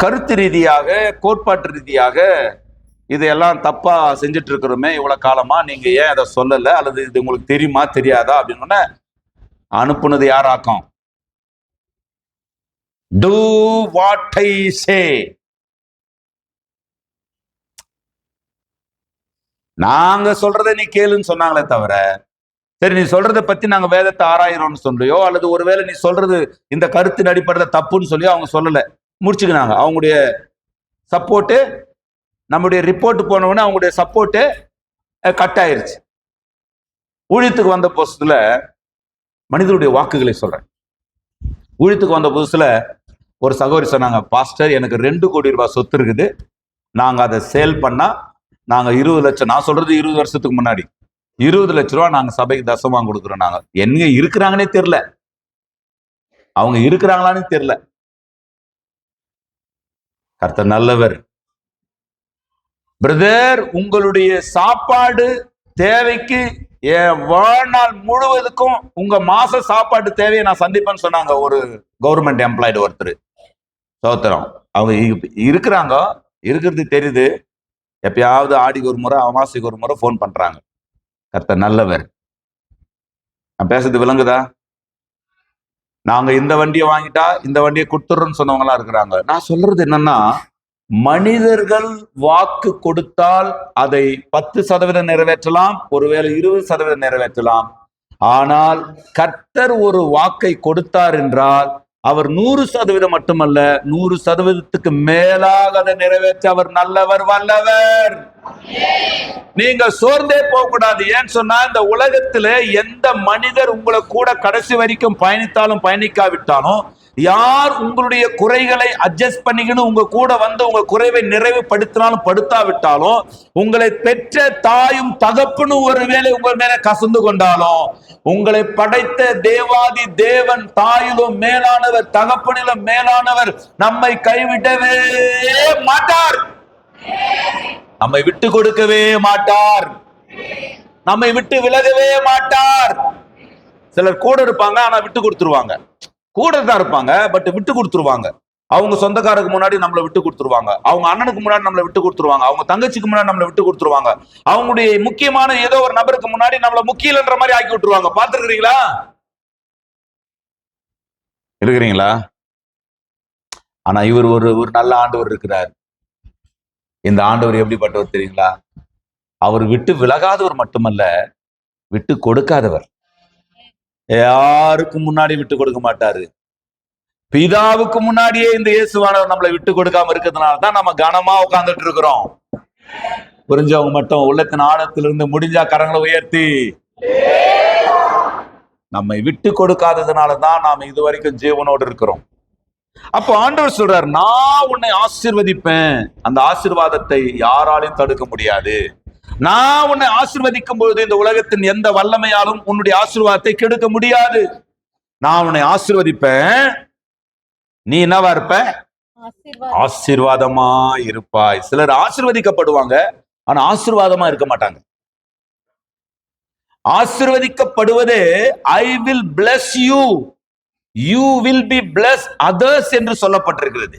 கருத்து ரீதியாக, கோட்பாட்டு ரீதியாக இதையெல்லாம் தப்பா செஞ்சுட்டு இருக்கிறோமே இவ்வளவு காலமா, நீங்க ஏன் அதை சொல்லல, அல்லது இது உங்களுக்கு தெரியுமா தெரியாதா அப்படின்னு அனுப்புனது யாராக்கும்? Do what I say. நாங்க சொல்றதை நீ கேளுன்னு சொன்னாங்களே தவிர, சரி நீ சொல்றதை பத்தி நாங்க வேதத்தை ஆராயிரோம்னு சொல்றியோ, அல்லது ஒருவேளை நீ சொல்றது இந்த கருத்தின் அடிப்படையில் தப்புன்னு சொல்லியோ அவங்க சொல்லல. முடிச்சுக்கினாங்க. அவங்களுடைய சப்போர்ட்டு, நம்முடைய ரிப்போர்ட் போனவொடனே அவங்களுடைய சப்போர்ட்டு கட் ஆயிருச்சு. ஊழியத்துக்கு வந்த புதுசுல மனிதனுடைய வாக்குகளை சொல்றேன். ஊழியத்துக்கு வந்த புதுசுல ஒரு சகோதரி சொன்னாங்க, பாஸ்டர் எனக்கு 2 கோடி ரூபாய் சொத்து இருக்குது, நாங்க அதை சேல் பண்ணா நாங்க 20 லட்சம், நான் சொல்றது 20 வருஷத்துக்கு முன்னாடி 20 லட்ச ரூபா நாங்க சபைக்கு தசமா கொடுக்குறோம். நாங்க எங்க இருக்கிறாங்கன்னே தெரியல, அவங்க இருக்கிறாங்களான்னு தெரியல. கர்த்தர் நல்லவர். பிரதர், உங்களுடைய சாப்பாடு தேவைக்கு என் வாழ்நாள் முழுவதுக்கும் உங்க மாச சாப்பாட்டு தேவையை நான் சந்திப்பேன்னு சொன்னாங்க ஒரு கவர்மெண்ட் எம்ப்ளாய்டு ஒருத்தர். சோத்திரம். அவங்க இருக்கிறாங்க, இருக்கிறது தெரியுது. எப்பயாவது ஆடிக்கு ஒரு முறை, அமாவாசைக்கு ஒரு முறை போன் பண்றாங்க. கர்த்தர் நல்லவர். நான் பேசுறது விளங்குதா? நாங்க இந்த வண்டியை வாங்கிட்டா இந்த வண்டியை கொடுத்துறோம்னு சொன்னவங்க எல்லாம் இருக்கிறாங்க. நான் சொல்றது என்னன்னா, மனிதர்கள் வாக்கு கொடுத்தால் அதை 10% நிறைவேற்றலாம், ஒருவேளை 20% நிறைவேற்றலாம். ஆனால் கர்த்தர் ஒரு வாக்கை கொடுத்தார் என்றால் அவர் 100% மட்டுமல்ல, 100%க்கு மேலாக அதை நிறைவேற்ற அவர் நல்லவர், வல்லவர். நீங்க சோர்ந்தே போக கூடாது. ஏன்னு சொன்னா, இந்த உலகத்துல எந்த மனிதர் உங்களை கூட கடைசி வரைக்கும் பயணித்தாலும் பயணிக்காவிட்டாலும், யார் உங்களுடைய குறைகளை அட்ஜஸ்ட் பண்ணிக்கணும் உங்க கூட வந்து உங்க குறைவை நிறைவுபடுத்தினாலும் படுத்தாவிட்டாலும், உங்களை பெற்ற தாயும் தகப்பனும் ஒருவேளை உங்கள் மேல கசந்து கொண்டாலும், உங்களை படைத்த தேவாதி தேவன் தாயிலும் மேலானவர், தகப்பனிலும் மேலானவர் நம்மை கைவிடவே மாட்டார். நம்மை விட்டு கொடுக்கவே மாட்டார். நம்மை விட்டு விலகவே மாட்டார். சிலர் கூட இருப்பாங்க, ஆனா விட்டு கொடுத்துருவாங்க. கூட தான் இருப்பாங்க, பட் விட்டு கொடுத்துருவாங்க. அவங்க சொந்தக்காரருக்கு முன்னாடி நம்மளை விட்டு கொடுத்துருவாங்க, அவங்க அண்ணனுக்கு முன்னாடி நம்மளை விட்டு கொடுத்துருவாங்க, அவங்க தங்கச்சிக்கு முன்னாடி நம்மளை விட்டு கொடுத்துருவாங்க, அவங்களுடைய முக்கியமான ஏதோ ஒரு நபருக்கு முன்னாடி நம்மளை முக்கியன்ற மாதிரி ஆக்கி விட்டுருவாங்க. பார்த்துருக்கிறீங்களா? இருக்கிறீங்களா? ஆனா இவர் ஒரு நல்ல ஆண்டவர் இருக்கிறார். இந்த ஆண்டவர் எப்படிப்பட்டவர் தெரியுங்களா? அவர் விட்டு விலகாதவர் மட்டுமல்ல, விட்டு கொடுக்காதவர். யாருக்கு முன்னாடி விட்டு கொடுக்க மாட்டாரு. பிதாவுக்கு முன்னாடியே இந்த இயேசுவானவர் நம்மளை விட்டு கொடுக்காம இருக்கிறதுனால தான் நம்ம கனமா உட்கார்ந்துட்டு இருக்கிறோம். புரிஞ்சவங்க மட்டும் உள்ளத்தின் ஆழத்திலிருந்து முடிஞ்சா கரங்களை உயர்த்தி, நம்மை விட்டு கொடுக்காததுனால தான் நாம இதுவரைக்கும் ஜீவனோடு இருக்கிறோம். அப்போ ஆண்டவர் சொல்றார், நான் உன்னை ஆசீர்வதிப்பேன், அந்த ஆசீர்வாதத்தை யாராலையும் தடுக்க முடியாது. நான் உன்னை ஆசீர்வதிக்கும் பொழுது இந்த உலகத்தின் எந்த வல்லமையாலும் உன்னுடைய ஆசீர்வாதத்தை கெடுக்க முடியாது. நான் உன்னை ஆசீர்வதிப்பேன், நீ என்னவா இருப்ப? ஆசீர்வாதமா இருப்பாய். சிலர் ஆசீர்வதிக்கப்படுவாங்க, ஆனா ஆசீர்வாதமா இருக்க மாட்டாங்க. ஆசீர்வதிக்கப்படுவதே I will bless you, you will be bless others என்று சொல்லப்பட்டிருக்கிறது.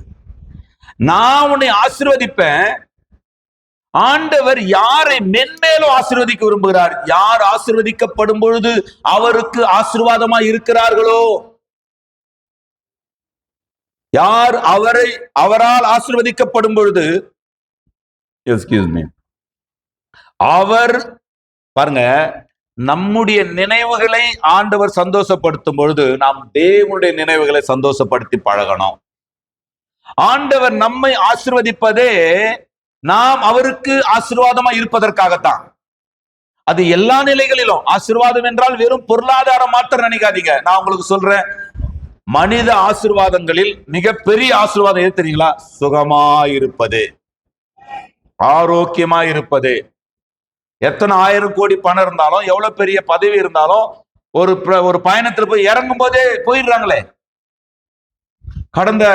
நான் உன்னை ஆசீர்வதிப்பேன். ஆண்டவர் யாரை மென்மேலும் ஆசீர்வதிக்க விரும்புகிறார்? யார் ஆசீர்வதிக்கப்படும் பொழுது அவருக்கு ஆசீர்வாதமா இருக்கிறார்களோ, யார் அவரால் ஆசீர்வதிக்கப்படும் பொழுது, எக்ஸ்கியூஸ் மீ, அவர் பாருங்க, நம்முடைய நினைவுகளை ஆண்டவர் சந்தோஷப்படுத்தும் பொழுது நாம் தேவனுடைய நினைவுகளை சந்தோஷப்படுத்தி பழகணும். ஆண்டவர் நம்மை ஆசீர்வதிப்பதே நாம் அவருக்கு ஆசீர்வாதமா இருப்பதற்காகத்தான். அது எல்லா நிலைகளிலும். ஆசீர்வாதம் என்றால் வெறும் பொருளாதாரம் மாத்திரம் நினைக்காதீங்க. நான் உங்களுக்கு சொல்றேன், மனித ஆசீர்வாதங்களில் மிகப்பெரிய ஆசீர்வாதம் எது தெரியுங்களா? சுகமாயிருப்பது, ஆரோக்கியமாயிருப்பது. எத்தனை 1000 கோடி பணம் இருந்தாலும், எவ்வளவு பெரிய பதவி இருந்தாலும், ஒரு பயணத்துல போய் இறங்கும் போதே போயிடுறாங்களே. கடந்த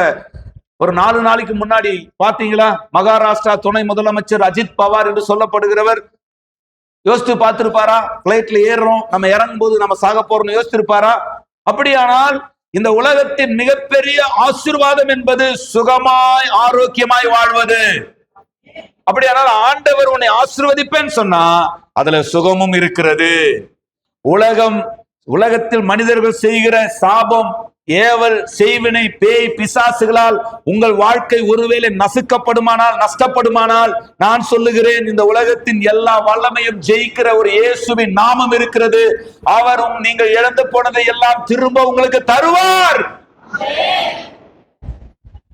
ஒரு 4 நாளைக்கு முன்னாடி பாத்தீங்களா, மகாராஷ்டிரா துணை முதலமைச்சர் அஜித் பவார் என்று சொல்லப்படுகிறவர் யோசித்து பார்த்திருப்பாரா? பிளைட்ல ஏறுறோம், நம்ம இறங்கும் போது நம்ம சாக போறோம்னு யோசித்திருப்பாரா? அப்படியானால் இந்த உலகத்தின் மிகப்பெரிய ஆசீர்வாதம் என்பது சுகமாய் ஆரோக்கியமாய் வாழ்வது. அப்படியானால் ஆண்டவர் உன்னை ஆசீர்வதிப்பேன்னு சொன்னா அதுல சுகமும் இருக்கிறது. உலகத்தில் மனிதர்கள் செய்கிற சாபம், ஏவல், செய்வினை, பேய், பிசாசுகளால் உங்கள் வாழ்க்கை ஒருவேளை நசுக்கப்படுமானால், நஷ்டப்படுமானால், நான் சொல்லுகிறேன், இந்த உலகத்தின் எல்லா வல்லமையும் ஜெயிக்கிற ஒரு இயேசுவின் நாமம் இருக்கிறது. அவரும் நீங்கள் இழந்து போனதை எல்லாம் திரும்ப உங்களுக்கு தருவார்.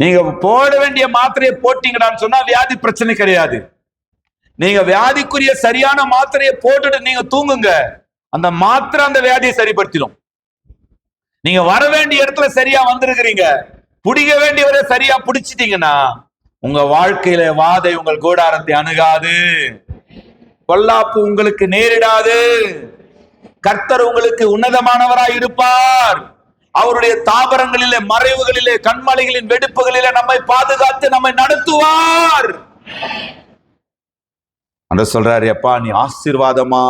நீங்க போட வேண்டிய மாத்திரையை போட்டீங்கன்னு சொன்னா வியாதி பிரச்சனை கிடையாது. நீங்க வியாதிக்குரிய சரியான மாத்திரையை போட்டுட்டு நீங்க தூங்குங்க, அந்த மாத்திரை அந்த வியாதியை சரிப்படுத்திடும். நீங்க வர வேண்டிய இடத்துல சரியா வந்திருக்கிறீங்க, பிடிக்க வேண்டியவரை சரியா பிடிச்சிட்டீங்கன்னா உங்க வாழ்க்கையில வாதை உங்கள் கூடாரத்தை அணுகாது, பொல்லாப்பு உங்களுக்கு நேரிடாது. கர்த்தர் உங்களுக்கு உன்னதமானவராய் இருப்பார். அவருடைய தாபரங்களிலே, மறைவுகளிலே, கண்மலைகளின் வெடிப்புகளிலே நம்மை பாதுகாத்து நம்மை நடத்துவார். அந்த சொல்றாரு, அப்பா நீ ஆசீர்வாதமா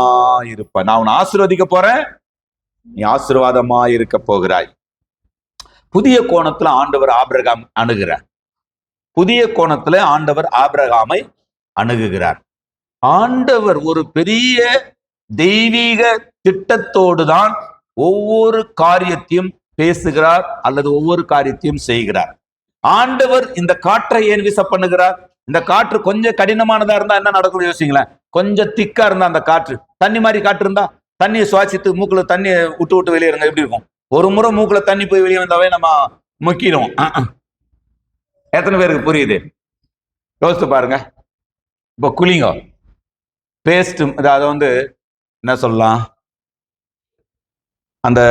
இருப்ப, நான் உன்னை ஆசீர்வதிக்க போறேன், நீ ஆசீர்வாதமா இருக்க போகிறாய். புதிய கோணத்துல ஆண்டவர் ஆபிரகாம் அணுகிறார். புதிய கோணத்துல ஆண்டவர் ஆபிரகாமை அணுகுகிறார். ஆண்டவர் ஒரு பெரிய தெய்வீக திட்டத்தோடு தான் ஒவ்வொரு காரியத்தையும் பேசுகிறார் அல்லது ஒவ்வொரு காரியத்தையும் செய்கிறார். ஆண்டவர் இந்த காற்றை ஏன் வீச பண்ணுகிறார்? இந்த காற்று கொஞ்சம் கடினமானதா இருந்தா என்ன நடக்கும் யோசிங்களேன். கொஞ்சம் திக்கா இருந்தா, அந்த காற்று தண்ணி மாதிரி காற்று இருந்தா, தண்ணியை சுவாசித்து மூக்குல தண்ணி விட்டு விட்டு வெளியே இருங்க, எப்படி இருக்கும்? ஒரு முறை மூக்குல தண்ணி போய் வெளியே வந்தாவே நம்ம முக்கிடுவோம். எத்தனை பேருக்கு புரியுது? யோசித்து பாருங்க. இப்போ குளிங்க பேஸ்ட், அதை என்ன சொல்லலாம், அந்த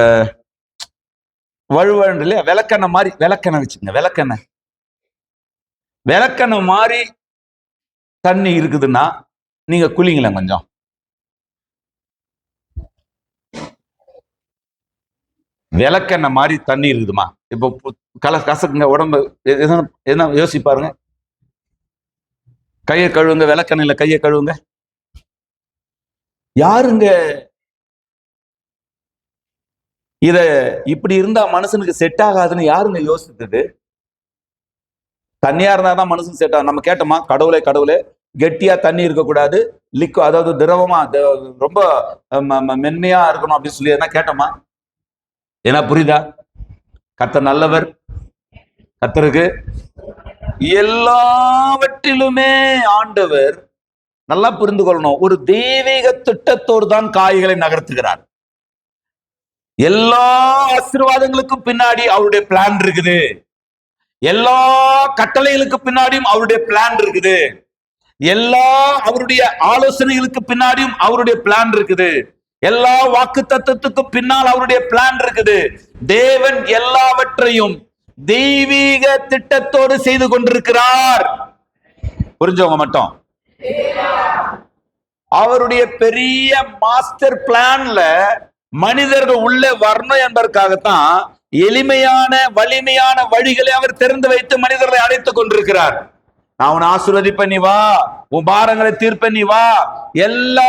வழுவழு இல்லையா, விளக்கெண்ணெய் மாதிரி, விளக்கெண்ணெய் வச்சுங்க, விளக்கெண்ணெய் மாதிரி தண்ணி இருக்குதுன்னா நீங்க குளிங்களேன் கொஞ்சம். விளக்கெண்ணெய் மாதிரி தண்ணி இருக்குதுமா, இப்போ கசக்குங்க உடம்பு, என்ன யோசிப்பாருங்க. கையை கழுவுங்க, விளக்கெண்ணெயில கையை கழுவுங்க. யாருங்க இத இப்படி இருந்தா மனுஷனுக்கு செட் ஆகாதுன்னு யாருங்க யோசித்தது? தண்ணியா இருந்தாதான் மனுஷன் செட் ஆகும். நம்ம கேட்டோமா, கடவுளே கெட்டியா தண்ணி இருக்கக்கூடாது, அதாவது திரவமா ரொம்ப மென்மையா இருக்கணும் அப்படின்னு சொல்லி என்ன கேட்டோமா? ஏன்னா புரியுதா? கர்த்தர் நல்லவர். கர்த்தருக்கு எல்லாவற்றிலுமே ஆண்டவர், நல்லா புரிந்து கொள்ளணும், ஒரு தெய்வீக திட்டத்தோடு தான் காய்களை நகர்த்துகிறார். எல்லா ஆசீர்வாதங்களுக்கும் பின்னாடி அவருடைய பிளான் இருக்குது. எல்லா கட்டளைகளுக்கு பின்னாடியும் அவருடைய பிளான் இருக்குது. எல்லா அவருடைய ஆலோசனைகளுக்கு பின்னாடியும் அவருடைய பிளான் இருக்குது. எல்லா வாக்கு தத்துவத்துக்கு பின்னால் அவருடைய பிளான் இருக்குது. தேவன் எல்லாவற்றையும் தெய்வீக திட்டத்தோடு செய்து கொண்டிருக்கிறார். புரிஞ்சவங்க மட்டும். அவருடைய பெரிய மாஸ்டர் பிளான்ல மனிதர்கள் உள்ளே வரணும் என்பதற்காகத்தான் எளிமையான வலிமையான வழிகளை அவர் திறந்து வைத்து மனிதர்களை அழைத்துக் கொண்டிருக்கிறார். நான் உன் ஆசீர்வதிப்ப நீ வா, உன் பாரங்களை தீர்ப்ப நீ வா. எல்லா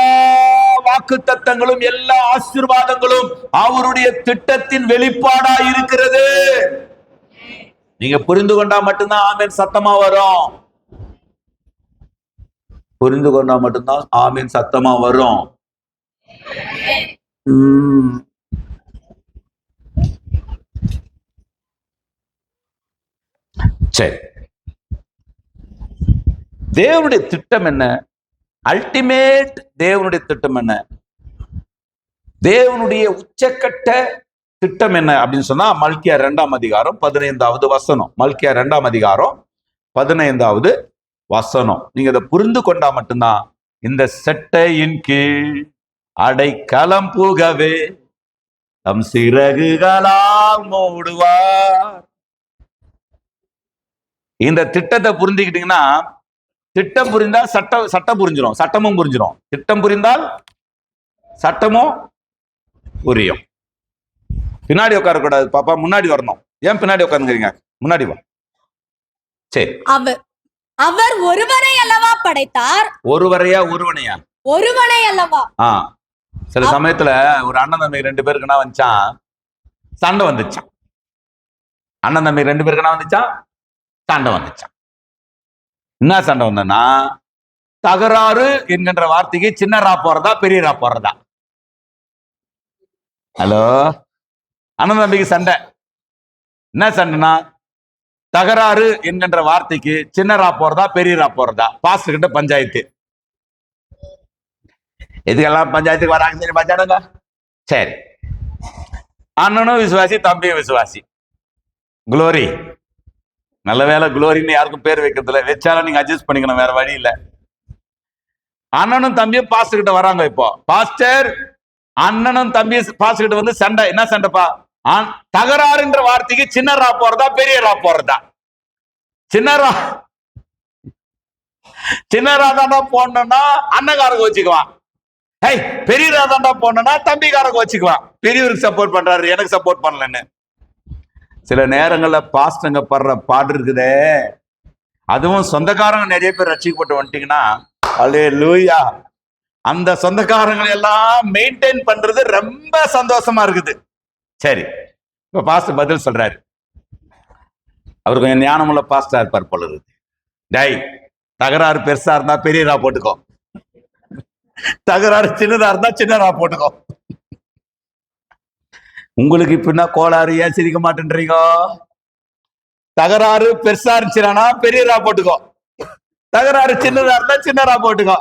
வாக்கு தத்தங்களும் எல்லா ஆசீர்வாதங்களும் அவருடைய திட்டத்தின் வெளிப்பாடா இருக்கிறது. நீங்க புரிந்து கொண்டா மட்டும்தான் ஆமீன் சத்தமா வரும். புரிந்து கொண்டா மட்டும்தான் ஆமீன் சத்தமா வரும். சரி, தேவனுடைய திட்டம் என்ன? அல்டிமேட் தேவனுடைய திட்டம் என்ன? தேவனுடைய உச்சக்கட்ட திட்டம் என்ன அப்படின்னு சொன்னா மல்கியா 2ஆம் அதிகாரம் 15வது வசனம். மல்கியா 2ஆம் அதிகாரம் 15வது வசனம். நீங்க இதை புரிந்து கொண்டா மட்டும்தான் இந்த செட்டையின் கீழ் அடைக்கலம் புகவே தம் சிறகுகளால் மூடுவார். இந்த திட்டத்தை புரிஞ்சுக்கிட்டீங்கன்னா, திட்டம் புரிந்தால் சட்டம் புரிஞ்சிடும், சட்டமும் புரிஞ்சிடும். திட்டம் புரிந்தால் சட்டமும் புரியும். பின்னாடி உட்காரக்கூடாது பாப்பா, முன்னாடி வரணும். ஏன் பின்னாடி உட்காந்துக்கிறீங்க? முன்னாடி வா. சரி. அவர் ஒருவரை அல்லவா படைத்தார். ஒருவரையா ஒருவனையா? ஒருவனை அல்லவா. சில சமயத்துல ஒரு அண்ணன் தம்பி 2 பேருக்குன்னா வந்துச்சான், சண்டை வந்துச்சான். அண்ணன் தம்பி 2 பேருக்குன்னா வந்துச்சான், சண்டை வந்துச்சான். என்ன சண்டை வந்தனா, தகராறு என்கின்ற வார்த்தைக்கு சின்ன ரா போறதா பெரிய ரா போறதா? ஹலோ, அண்ணன் தம்பிக்கு சண்டை. என்ன சண்டைனா, தகராறு என்கின்ற வார்த்தைக்கு சின்ன ரா போறதா பெரிய ரா போறதா? பாஸ்டர் கிட்ட பஞ்சாயத்து. இதுக்கெல்லாம் பஞ்சாயத்துக்கு வராங்க, சரி பஞ்சாயத்துங்க. சரி, அண்ணனும் விசுவாசி, தம்பியும் விசுவாசி. குளோரி, நல்ல வேலை குளோரின்னு யாருக்கும் பேர் வைக்கிறதுல, வச்சாலும் நீங்க அட்ஜஸ்ட் பண்ணிக்கணும், வேற வழி இல்லை. அண்ணனும் தம்பியும் பாஸ்டர் கிட்ட வராங்க. இப்போ பாஸ்டர் அண்ணனும் தம்பி பாஸ்டர் கிட்ட வந்து சண்டை. என்ன சண்டைப்பா? தகராறுன்ற வார்த்தைக்கு சின்ன ரா போறதா பெரிய ரா போறதா? சின்ன ராதாண்டா போடணும்னா அண்ணகாரங்க வச்சுக்குவான். பெரிய ராதாண்டா போடணும்னா தம்பிக்காரங்க வச்சுக்குவான். பெரியவருக்கு சப்போர்ட் பண்றாரு, எனக்கு சப்போர்ட் பண்ணலன்னு. சில நேரங்கள்ல பாஸ்டங்க படுற பாடு இருக்குதே, அதுவும் சொந்தக்காரங்க நிறைய பேர் ரட்சிக்கப்பட்டு வந்துட்டீங்கன்னா, அல்லேலூயா, அந்த சொந்தக்காரங்களை எல்லாம் மெயின்டைன் பண்றது ரொம்ப சந்தோஷமா இருக்குது. சரி, இப்ப பாஸ்டர் பதில் சொல்றாரு. அவர் கொஞ்சம் ஞானமுள்ள பாஸ்டா இருப்பார் போல இருக்கு. டை, தகராறு பெருசா இருந்தா பெரிய ரா போட்டுக்கோ, தகராறு சின்னதா இருந்தா சின்ன ரா போட்டுக்கோ. உங்களுக்கு இப்ப கோளாறு, ஏன் சிரிக்க மாட்டேன்றீங்க? தகராறு பெருசா இருந்துச்சுனா பெரிய ரா போட்டுக்கோ, தகராறு சின்னதா இருந்தா சின்ன ரா போட்டுக்கோ.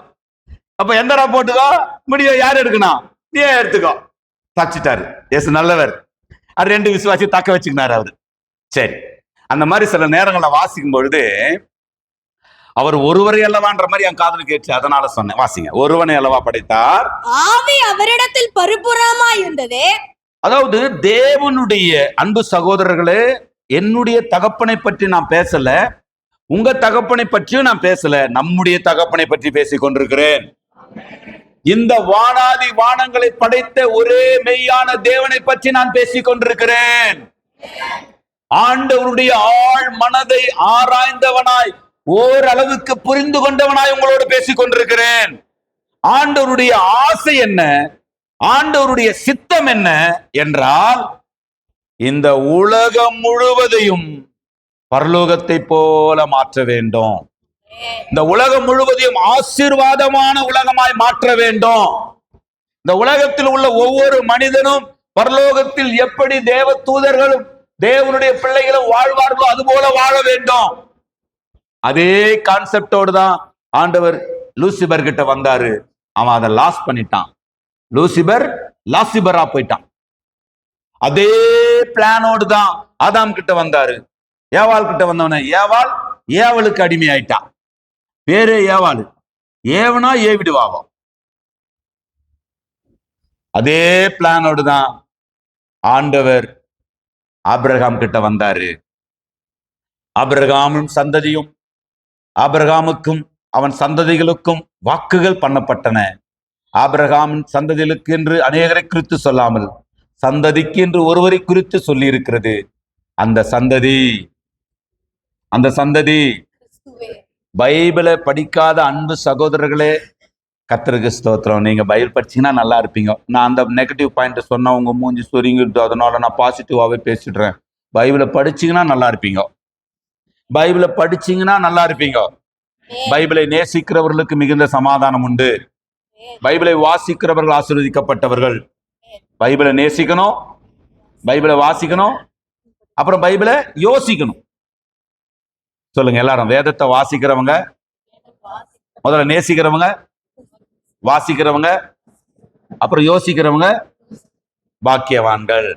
அப்ப எந்த ரா போட்டுக்கோ? முடியும் யார் எடுக்கணும்? நீ எடுத்துக்கோ. தச்சிட்டாரு. எஸ், நல்லவர். 2 விசுவாசி தக்க வச்சுக்கினாரு அவரு. சரி, அந்த மாதிரி சில நேரங்களை வாசிக்கும் பொழுது அவர் ஒருவரை அல்லவான்ற மாதிரி என் காதல் கேட்டு, அதனால சொன்னேன். வாசிங்க. ஒருவனை அல்லவா படைத்தார், ஆவி அவரிடத்தில் பரிபூரணமா இருந்தது. அதாவது தேவனுடைய அன்பு சகோதரர்களே, என்னுடைய தகப்பனை பற்றி நான் பேசல, உங்க தகப்பனை பற்றியும் நான் பேசல, நம்முடைய தகப்பனை பற்றி பேசிக் கொண்டிருக்கிறேன். இந்த வானாதி வானங்களை படைத்த ஒரே மெய்யான தேவனை பற்றி நான் பேசிக் கொண்டிருக்கிறேன். ஆண்டவருடைய ஆழ் மனதை ஆராய்ந்தவனாய், ஓரளவுக்கு புரிந்து கொண்டவனாய் உங்களோடு பேசிக் கொண்டிருக்கிறேன். ஆண்டவருடைய ஆசை என்ன, ஆண்டவருடைய சித்தம் என்ன என்றால், இந்த உலகம் முழுவதையும் பரலோகத்தை போல மாற்ற வேண்டும். இந்த உலகம் முழுவதையும் ஆசீர்வாதமான உலகமாய் மாற்ற வேண்டும். இந்த உலகத்தில் உள்ள ஒவ்வொரு மனிதனும் பரலோகத்தில் எப்படி தேவ தூதர்களும் தேவனுடைய பிள்ளைகளும் வாழ்வார்களோ அதுபோல வாழ வேண்டும். அதே கான்செப்டோடு தான் ஆண்டவர் லூசிபர் கிட்ட வந்தாரு. அவன் அதை லாஸ் பண்ணிட்டான். லூசிபர் லாசிபரா போயிட்டான். அதே பிளானோடு தான் ஆதாம் கிட்ட வந்தாரு. ஏவாள் கிட்ட வந்தவன ஏவாள் ஏவலுக்கு அடிமையாயிட்டான். பேரே ஏவாளு, ஏவனா ஏவிடுவாவோ. அதே பிளானோடு தான் ஆண்டவர் ஆபிரகாம் கிட்ட வந்தாரு. ஆபிரகாமும் சந்ததியும், ஆபிரகாமுக்கும் அவன் சந்ததிகளுக்கும் வாக்குகள் பண்ணப்பட்டன. ஆபிரகாமின் சந்ததிகளுக்கு என்று அநேகரை குறித்து சொல்லாமல் சந்ததிக்கு என்று ஒருவரை குறித்து சொல்லி இருக்கிறது. அந்த சந்ததி பைபிளை படிக்காத அன்பு சகோதரர்களே, கர்த்தருக்கு ஸ்தோத்திரம். நீங்க பைபிள் படிச்சீங்கன்னா நல்லா இருப்பீங்க. நான் அந்த நெகட்டிவ் பாயிண்ட் சொன்னா உங்க மூஞ்சி சொரிங்கிட்டு, அதனால நான் பாசிட்டிவாவே பேசிடுறேன். பைபிளை படிச்சீங்கன்னா நல்லா இருப்பீங்க. பைபிளை படிச்சீங்கன்னா நல்லா இருப்பீங்க. பைபிளை நேசிக்கிறவர்களுக்கு மிகுந்த சமாதானம் உண்டு. பைபிளை வாசிக்கிறவர்கள் ஆசீர்வதிக்கப்பட்டவர்கள். பைபிளை நேசிக்கணும், பைபிளை வாசிக்கணும், அப்புறம் பைபிளை யோசிக்கணும். சொல்லுங்க எல்லாரும். வேதத்தை வாசிக்கிறவங்க முதல்ல, நேசிக்கிறவங்க, வாசிக்கிறவங்க, அப்புறம் யோசிக்கிறவங்க, பாக்கியவான்கள்.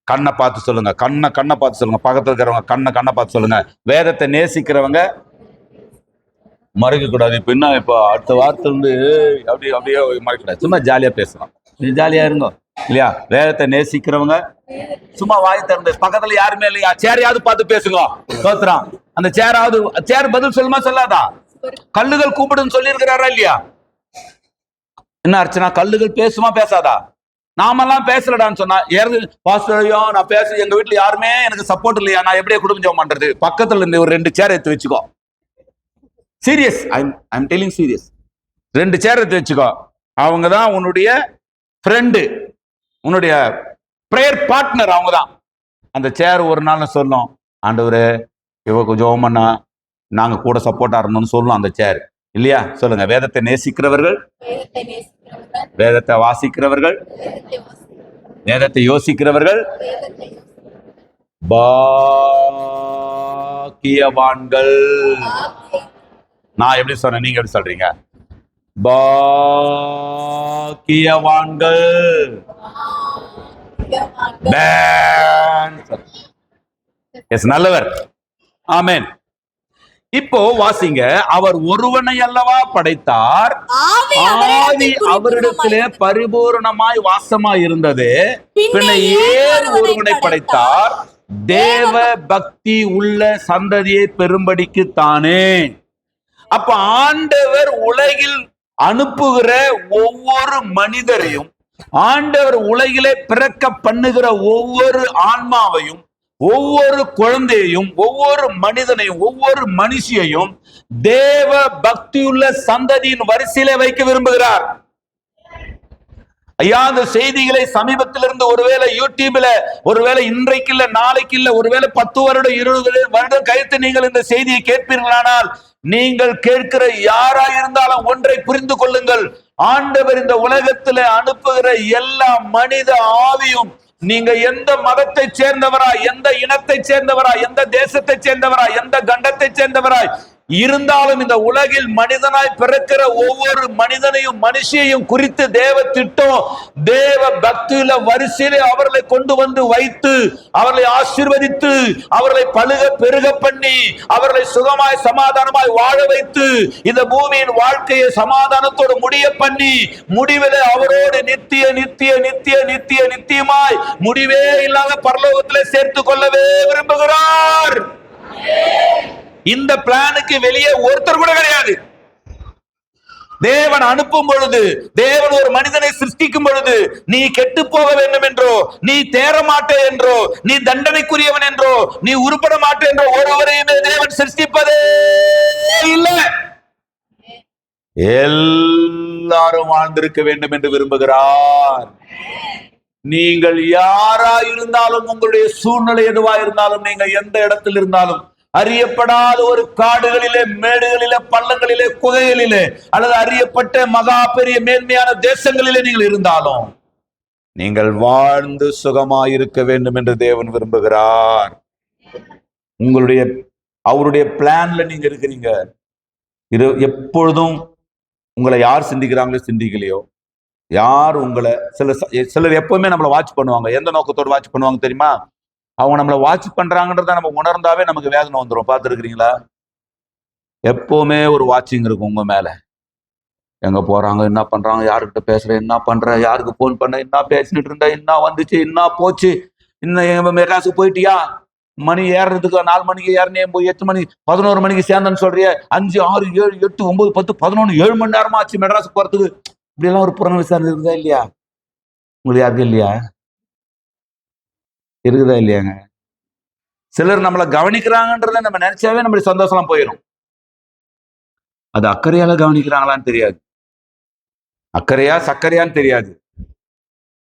கண்ணை பார்த்து சொல்லுங்க, கண்ணை பார்த்து சொல்லுங்க. பக்கத்துல இருக்கிறவங்க கண்ணை பார்த்து சொல்லுங்க. வேதத்தை நேசிக்கிறவங்க மறைக்க கூடாது. இப்ப என்ன, இப்ப அடுத்த வாரத்துல இருந்து அப்படியே மறைக்க கூடாது. சும்மா ஜாலியா பேசலாம், ஜாலியா இருங்க இல்லையா? வேதத்தை நேசிக்கிறவங்க சும்மா வாய் திறந்து, பக்கத்துல யாருமே இல்லையா, சேரையாவது பார்த்து பேசுங்க. தோத்துறான் அந்த சேர் பதில் சொல்லுமா சொல்லாதா? கல்லுகள் கூப்பிடுன்னு சொல்லி இருக்கிறாரா இல்லையா? என்ன அர்ச்சனா, கல்லுகள் பேசுமா பேசாதா? நாமெல்லாம் பேசலடான்னு சொன்னா பாஸ்டரையோ நான் பேச, எங்க வீட்டுல யாருமே எனக்கு சப்போர்ட் இல்லையா, நான் எப்படியே குடும்பம் ஜெபம் பண்றது? பக்கத்துல இருந்து ஒரு 2 சேர் எடுத்து வச்சுக்கோ. Serious, I'm telling serious. 2 chair எடுத்து வச்சுக்கோ. அவங்க தான் உன்னுடைய ஃப்ரெண்டு, உன்னுடைய பிரேயர் பார்ட்னர். அவங்க தான். அந்த சேர் ஒரு நாள் சொல்லும், ஆண்டவரே இவக்கு ஜெபம் பண்ணா நாங்க கூட சப்போர்ட்டா இருந்தோம்னு சொல்லும் அந்த சேர் இல்லையா? சொல்லுங்க. வேதத்தை நேசிக்கிறவர்கள், வேதத்தை வாசிக்கிறவர்கள், வேதத்தை யோசிக்கிறவர்கள் பாக்கியவான்கள். நான் எப்படி சொன்னேன், நீங்க எப்படி சொல்றீங்க? பாக்கியவான்கள். நல்லவர். ஆமென். இப்போ வாசிங்க. அவர் ஒருவனை அல்லவா படைத்தார், ஆவி அவரிடத்திலே பரிபூரணமாய் வாசமாய் இருந்தது. பின்ன ஏன் ஒருவனை படைத்தார்? தேவ பக்தி உள்ள சந்ததியை பெரும்படிக்கு தானே. அப்ப ஆண்டவர் உலகில் அனுப்புகிற ஒவ்வொரு மனிதரையும், ஆண்டவர் உலகிலே பிறக்க பண்ணுகிற ஒவ்வொரு ஆன்மாவையும், ஒவ்வொரு குழந்தையையும், ஒவ்வொரு மனிதனையும், ஒவ்வொரு மனுஷியையும் தேவ பக்தியுள்ள சந்ததியின் வரிசையிலே வைக்க விரும்புகிறார். ஐயா, அந்த செய்திகளை சமீபத்திலிருந்து ஒருவேளை யூடியூப்ல, ஒருவேளை இன்றைக்கு இல்ல நாளைக்கு இல்ல, ஒருவேளை 10 வருடம் 20 வருடம் கழித்து நீங்கள் இந்த செய்தியை கேட்பீர்களானால், நீங்கள் கேட்கிற யாரா இருந்தாலும் ஒன்றை புரிந்து கொள்ளுங்கள். ஆண்டவர் இந்த உலகத்துல அனுப்புகிற எல்லா மனித ஆவியும், நீங்க எந்த மதத்தை சேர்ந்தவரா, எந்த இனத்தை சேர்ந்தவரா, எந்த தேசத்தை சேர்ந்தவரா, எந்த கண்டத்தை சேர்ந்தவராய் இருந்தாலும், இந்த உலகில் மனிதனாய் பிறக்கிற ஒவ்வொரு மனிதனையும் மனுஷியையும் குறித்து தேவ திட்டம், தேவ பக்தியில வரிசையிலே அவர்களை கொண்டு வந்து வைத்து, அவர்களை ஆசீர்வதித்து, அவர்களை பழுக பெருக பண்ணி, அவர்களை சுகமாய் சமாதானமாய் வாழ வைத்து, இந்த பூமியின் வாழ்க்கையை சமாதானத்தோடு முடிய பண்ணி, முடிவில் அவரோடு நித்திய நித்திய நித்திய நித்திய நித்தியமாய் முடிவே இல்லாத பரலோகத்திலே சேர்த்து கொள்ளவே விரும்புகிறார். இந்த பிளானுக்கு வெளியே ஒருத்தர் கூட கிடையாது. தேவன் அனுப்பும் பொழுது, தேவன் ஒரு மனிதனை சிருஷ்டிக்கும் பொழுது, நீ கெட்டு போக வேண்டும் என்றோ, நீ தேர மாட்டே என்றோ, நீ தண்டனைக்குரியவன் என்றோ, நீ உருப்பட மாட்டே என்றோ ஒருவரையுமே தேவன் சிருஷ்டிப்பதே இல்லை. எல்லாரும் வாழ்ந்திருக்க வேண்டும் என்று விரும்புகிறார். நீங்கள் யாரா இருந்தாலும், உங்களுடைய சூழ்நிலை எதுவா இருந்தாலும், நீங்க எந்த இடத்தில் இருந்தாலும், அறியப்படாத ஒரு காடுகளிலே, மேடுகளிலே, பள்ளங்களிலே, குகைகளிலே, அல்லது அறியப்பட்ட மகா பெரிய மேன்மையான தேசங்களிலே நீங்கள் இருந்தாலும், நீங்கள் வாழ்ந்து சுகமாயிருக்க வேண்டும் என்று தேவன் விரும்புகிறார். அவருடைய பிளான்ல நீங்க இருக்கிறீங்க. எப்பொழுதும் உங்களை யார் சிந்திக்கிறாங்களோ சிந்திக்கலையோ, யார் உங்களை சிலர் எப்பவுமே நம்மளை வாட்ச் பண்ணுவாங்க. எந்த நோக்கத்தோடு வாட்ச் பண்ணுவாங்க தெரியுமா? அவங்க நம்மளை வாட்ச் பண்றாங்கன்றத நம்ம உணர்ந்தாவே நமக்கு வேதனை வந்துடும். பார்த்துருக்கிறீங்களா? எப்பவுமே ஒரு வாட்சிங் இருக்கும் உங்க மேல. எங்க போறாங்க, என்ன பண்றாங்க, யாருக்கிட்ட பேசுற, என்ன பண்ற, யாருக்கு போன் பண்ண, என்ன பேசிட்டு இருந்த, என்ன வந்துச்சு, என்ன போச்சு, இன்னும் மெட்ராஸுக்கு போயிட்டியா, மணி ஏறுறதுக்கு 4 மணிக்கு ஏறினே, 8 மணி 11 மணிக்கு சேர்ந்தன்னு சொல்றிய, 5 6 7 8 9 10 11 7 மணி நேரமா ஆச்சு மெட்ராஸுக்கு போறதுக்கு. இப்படி எல்லாம் ஒரு புறண விசாரணை இருக்குதா இல்லையா? உங்களுக்கு யாருக்கு இல்லையா? இருக்குதா இல்லையாங்க? சிலர் நம்மளை கவனிக்கிறாங்கன்றத நம்ம நினைச்சாவே நம்மளுடைய சந்தோஷம் போயிடும். அது அக்கறையால கவனிக்கிறாங்களான்னு தெரியாது, அக்கறையா சக்கரையான்னு தெரியாது.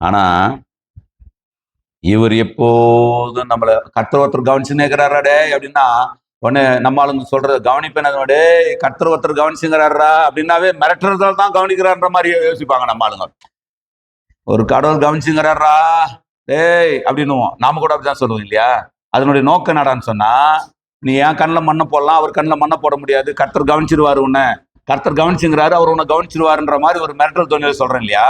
ஆனா இவர் எப்போதும் நம்மள கர்த்தர் ஒருத்தர் கவனிச்சுன்னு இருக்கிறாரே அப்படின்னா, உடனே நம்ம ஆளுங்க சொல்றது கவனிப்பேன், அதோட கர்த்தர் ஒருத்தர் கவனிச்சுங்கிறாரா அப்படின்னாவே மிரட்டுறதால தான் கவனிக்கிறான்ற மாதிரி யோசிப்பாங்க நம்ம ஆளுங்க. ஒரு கடவுள் கவனிச்சுங்கிறாரா டேய் அப்படின்னுவோம். நாம கூட அப்படிதான் சொல்லுவோம் இல்லையா? அதனுடைய நோக்கம் என்னடான்னு சொன்னா, நீ என் கண்ணில் மண்ணை போடலாம், அவர் கண்ணில் மண்ணை போட முடியாது, கர்த்தர் கவனிச்சிருவாரு உன்னை, கர்த்தர் கவனிச்சுங்கிறாரு, அவர் உன்னை கவனிச்சிருவாருன்ற மாதிரி ஒரு மிரட்டல் தோணியில சொல்றேன் இல்லையா?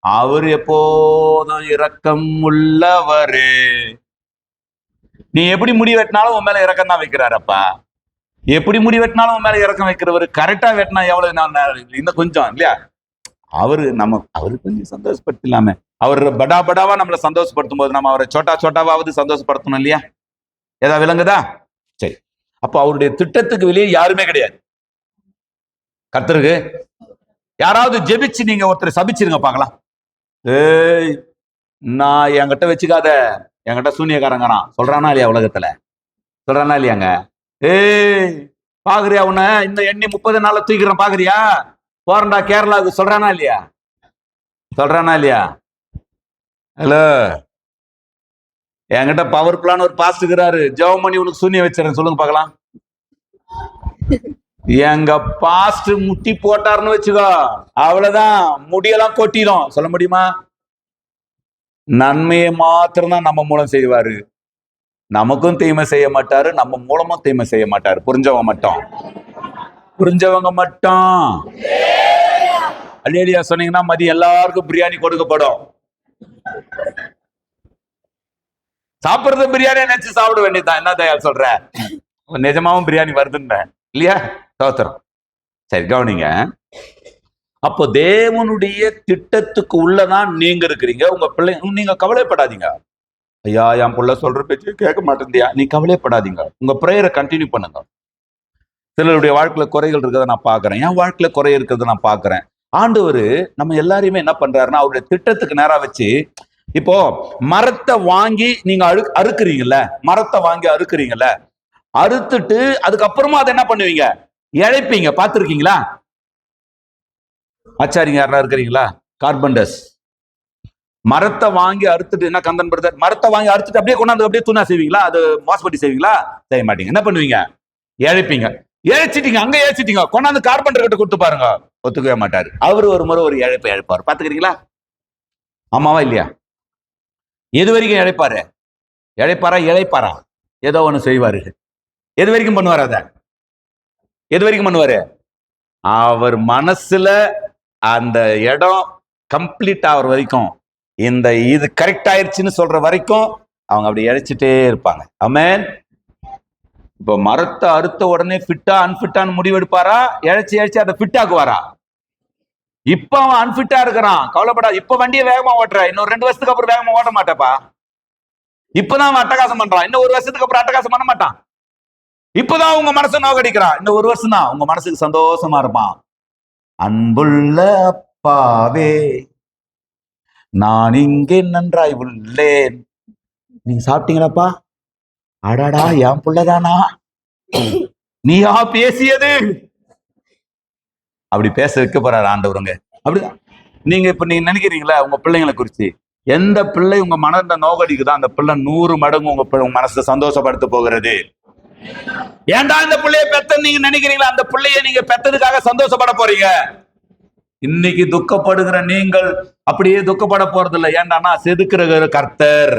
அவர் எப்போதும் இரக்கம் உள்ளவரு. நீ எப்படி முடி வெட்டினாலும் உன் மேல இரக்கம் தான் வைக்கிறாரப்பா. எப்படி முடி வெட்டினாலும் உன் மேல இரக்கம் வைக்கிறவர். கரெக்டா வெட்டினா எவ்வளவு இன்னும் கொஞ்சம் இல்லையா? அவரு கொஞ்சம் சந்தோஷப்படுத்தலாமே. அவர் படா படாவா நம்மளை சந்தோஷப்படுத்தும் போது நம்ம அவரை சோட்டா சோட்டாவாவது சந்தோஷப்படுத்தணும் இல்லையா? ஏதா விளங்குதா? சரி, அப்போ அவருடைய திட்டத்துக்கு வெளியே யாருமே கிடையாது. கர்த்தருக்கு யாராவது ஜெபிச்சு நீங்க ஒருத்தர் சபிச்சிருங்க பார்க்கலாம். ஏய், நான் என்கிட்ட வச்சுக்காத, என்கிட்ட சூனியக்காரங்கிறான் சொல்றானா இல்லையா? உலகத்துல சொல்றானா இல்லையாங்க? ஏய், பாக்குறியா உன்னை இந்த எண்ணி 30 நாள்ல தூக்கிறேன் பாக்குறியா? போறண்டா கேரளாவுக்கு சொல்றானா இல்லையா? சொல்றானா இல்லையா? ஹலோ, என்கிட்ட பவர் பிளான் ஒரு பாஸ்ட் இருக்கிறாரு, ஜெபம் பண்ணி உனக்கு சூனிய வச்சிடறேன் சொல்லுங்க பார்க்கலாம். எங்க பாஸ்ட் முட்டி போட்டாருன்னு வச்சுக்கோ, அவ்வளவுதான், முடியெல்லாம் கொட்டிடும். சொல்ல முடியுமா? நன்மையை மாத்திரம் தான் நம்ம மூலம் செய்வாரு. நமக்கும் தீமை செய்ய மாட்டாரு, நம்ம மூலமும் தீமை செய்ய மாட்டாரு. புரிஞ்சவங்க மட்டும், புரிஞ்சவங்க மட்டும் அல்லேலியா சொன்னீங்கன்னா மதியம் எல்லாருக்கும் பிரியாணி கொடுக்கப்படும். சாப்பிடுறது பிரியாணி நினைச்சு சாப்பிட வேண்டியதுதான். என்ன தயார் சொல்ற? நிஜமாவும் பிரியாணி வருதுன்ற இல்லையா? தோத்திரம். சரி, கவனிங்க. அப்போ தேவனுடைய திட்டத்துக்கு உள்ளதான் நீங்க இருக்கிறீங்க. உங்க பிள்ளை, நீங்க கவலைப்படாதீங்க. ஐயா, என் பிள்ளை சொல்ற பேச்சு கேட்க மாட்டேந்தியா, நீ கவலைப்படாதீங்க. உங்க பிரேயரை கண்டினியூ பண்ணுங்க. சிலருடைய வாழ்க்கையில குறைகள் இருக்கிறத நான் பாக்குறேன், என் வாழ்க்கையில குறை இருக்கிறத நான் பாக்குறேன். ஆண்டவர் நம்ம எல்லாரையுமே என்ன பண்றாருன்னா அவருடைய திட்டத்துக்கு நேரா வச்சு, இப்போ மரத்தை வாங்கி நீங்க அறுக்குறீங்கல்ல, மரத்தை வாங்கி அறுக்குறீங்கல்ல, அறுத்துட்டு அதுக்கப்புறமா அதை என்ன பண்ணுவீங்க? இழைப்பீங்க. பார்த்துருக்கீங்களா? ஆச்சாரிங்க யாரா இருக்கிறீங்களா? கார்பெண்டர்ஸ். மரத்தை வாங்கி அறுத்துட்டு, என்ன கந்தன் பிரதர், மரத்தை வாங்கி அறுத்துட்டு அப்படியே கொண்டாந்து அப்படியே தூணா செய்வீங்களா? அது வாஸ்பட்டி செய்வீங்களா? செய்ய மாட்டீங்க. என்ன பண்ணுவீங்க? இழைப்பீங்க. இழைச்சிட்டீங்க, அங்க இழைச்சிட்டீங்க, கொண்டாந்து கார்பெண்டர் கிட்ட கொடுத்து பாருங்க, ஒத்துக்கவே மாட்டாரு. அவரு ஒரு முறை ஒரு இழைப்பை இழைப்பாரு. பாத்துக்கிறீங்களா? ஆமாவா இல்லையா? எது வரைக்கும் இழைப்பாரு? இழைப்பாரா? ஏதோ ஒண்ணு செய்வாரு. எது வரைக்கும் பண்ணுவாரு? அத எது வரைக்கும் பண்ணுவாரு? அவர் மனசுல அந்த இடம் கம்ப்ளீட் ஆகிற வரைக்கும், இந்த இது கரெக்ட் ஆயிடுச்சுன்னு சொல்ற வரைக்கும் அவங்க அப்படி இழைச்சிட்டே இருப்பாங்க. ஆமென். இப்போ மரத்தை அறுத்த உடனே ஃபிட்டா அன்ஃபிட்டான்னு முடிவெடுப்பாரா? இழைச்சி அதை ஃபிட் ஆக்குவாரா? இப்ப அவன் அன்ஃபிட்டா இருக்கிறான், கவலைப்படாது. இப்ப வண்டியை வேகமா ஓட்டுற, இன்னொரு 2 வருஷத்துக்கு அப்புறம் வேகமா ஓட்ட மாட்டேப்பா. இப்பதான் அவன் அட்டகாசம் பண்றான், இன்னும் 1 வருஷத்துக்கு அப்புறம் அட்டகாசம் பண்ண மாட்டான். இப்பதான் உங்க மனசை நோக்கடிக்கிறான், இன்னும் 1 வருஷம் தான் உங்க மனசுக்கு சந்தோஷமா இருப்பான். அன்புள்ள அப்பாவே, நான் இங்கே நன்றாய் உள்ளேன். நீங்க சாப்பிட்டீங்களாப்பா? அடாடா, என் புள்ளதானா, நீயா பேசியது? அப்படி பேச வைக்க போறாரு ஆண்டவருங்க. அப்படிதான் நீங்க இப்ப நீங்க நினைக்கிறீங்களா உங்க பிள்ளைங்களை குறிச்சு? எந்த பிள்ளை உங்க மனதை நோக்கடிக்குதோ அந்த பிள்ளை 100 மடங்கு உங்க மனசை சந்தோஷப்படுத்த போகிறது. ஏன்டா இந்த பிள்ளைய பெத்த நீங்க நினைக்கிறீங்களா? அந்த பிள்ளைய நீங்க பெத்ததுக்காக சந்தோஷப்பட போறீங்க. இன்னைக்கு துக்கப்படுகிற நீங்கள் அப்படியே துக்கப்பட போறது இல்லை. ஏன்டானா செதுக்குற கர்த்தர்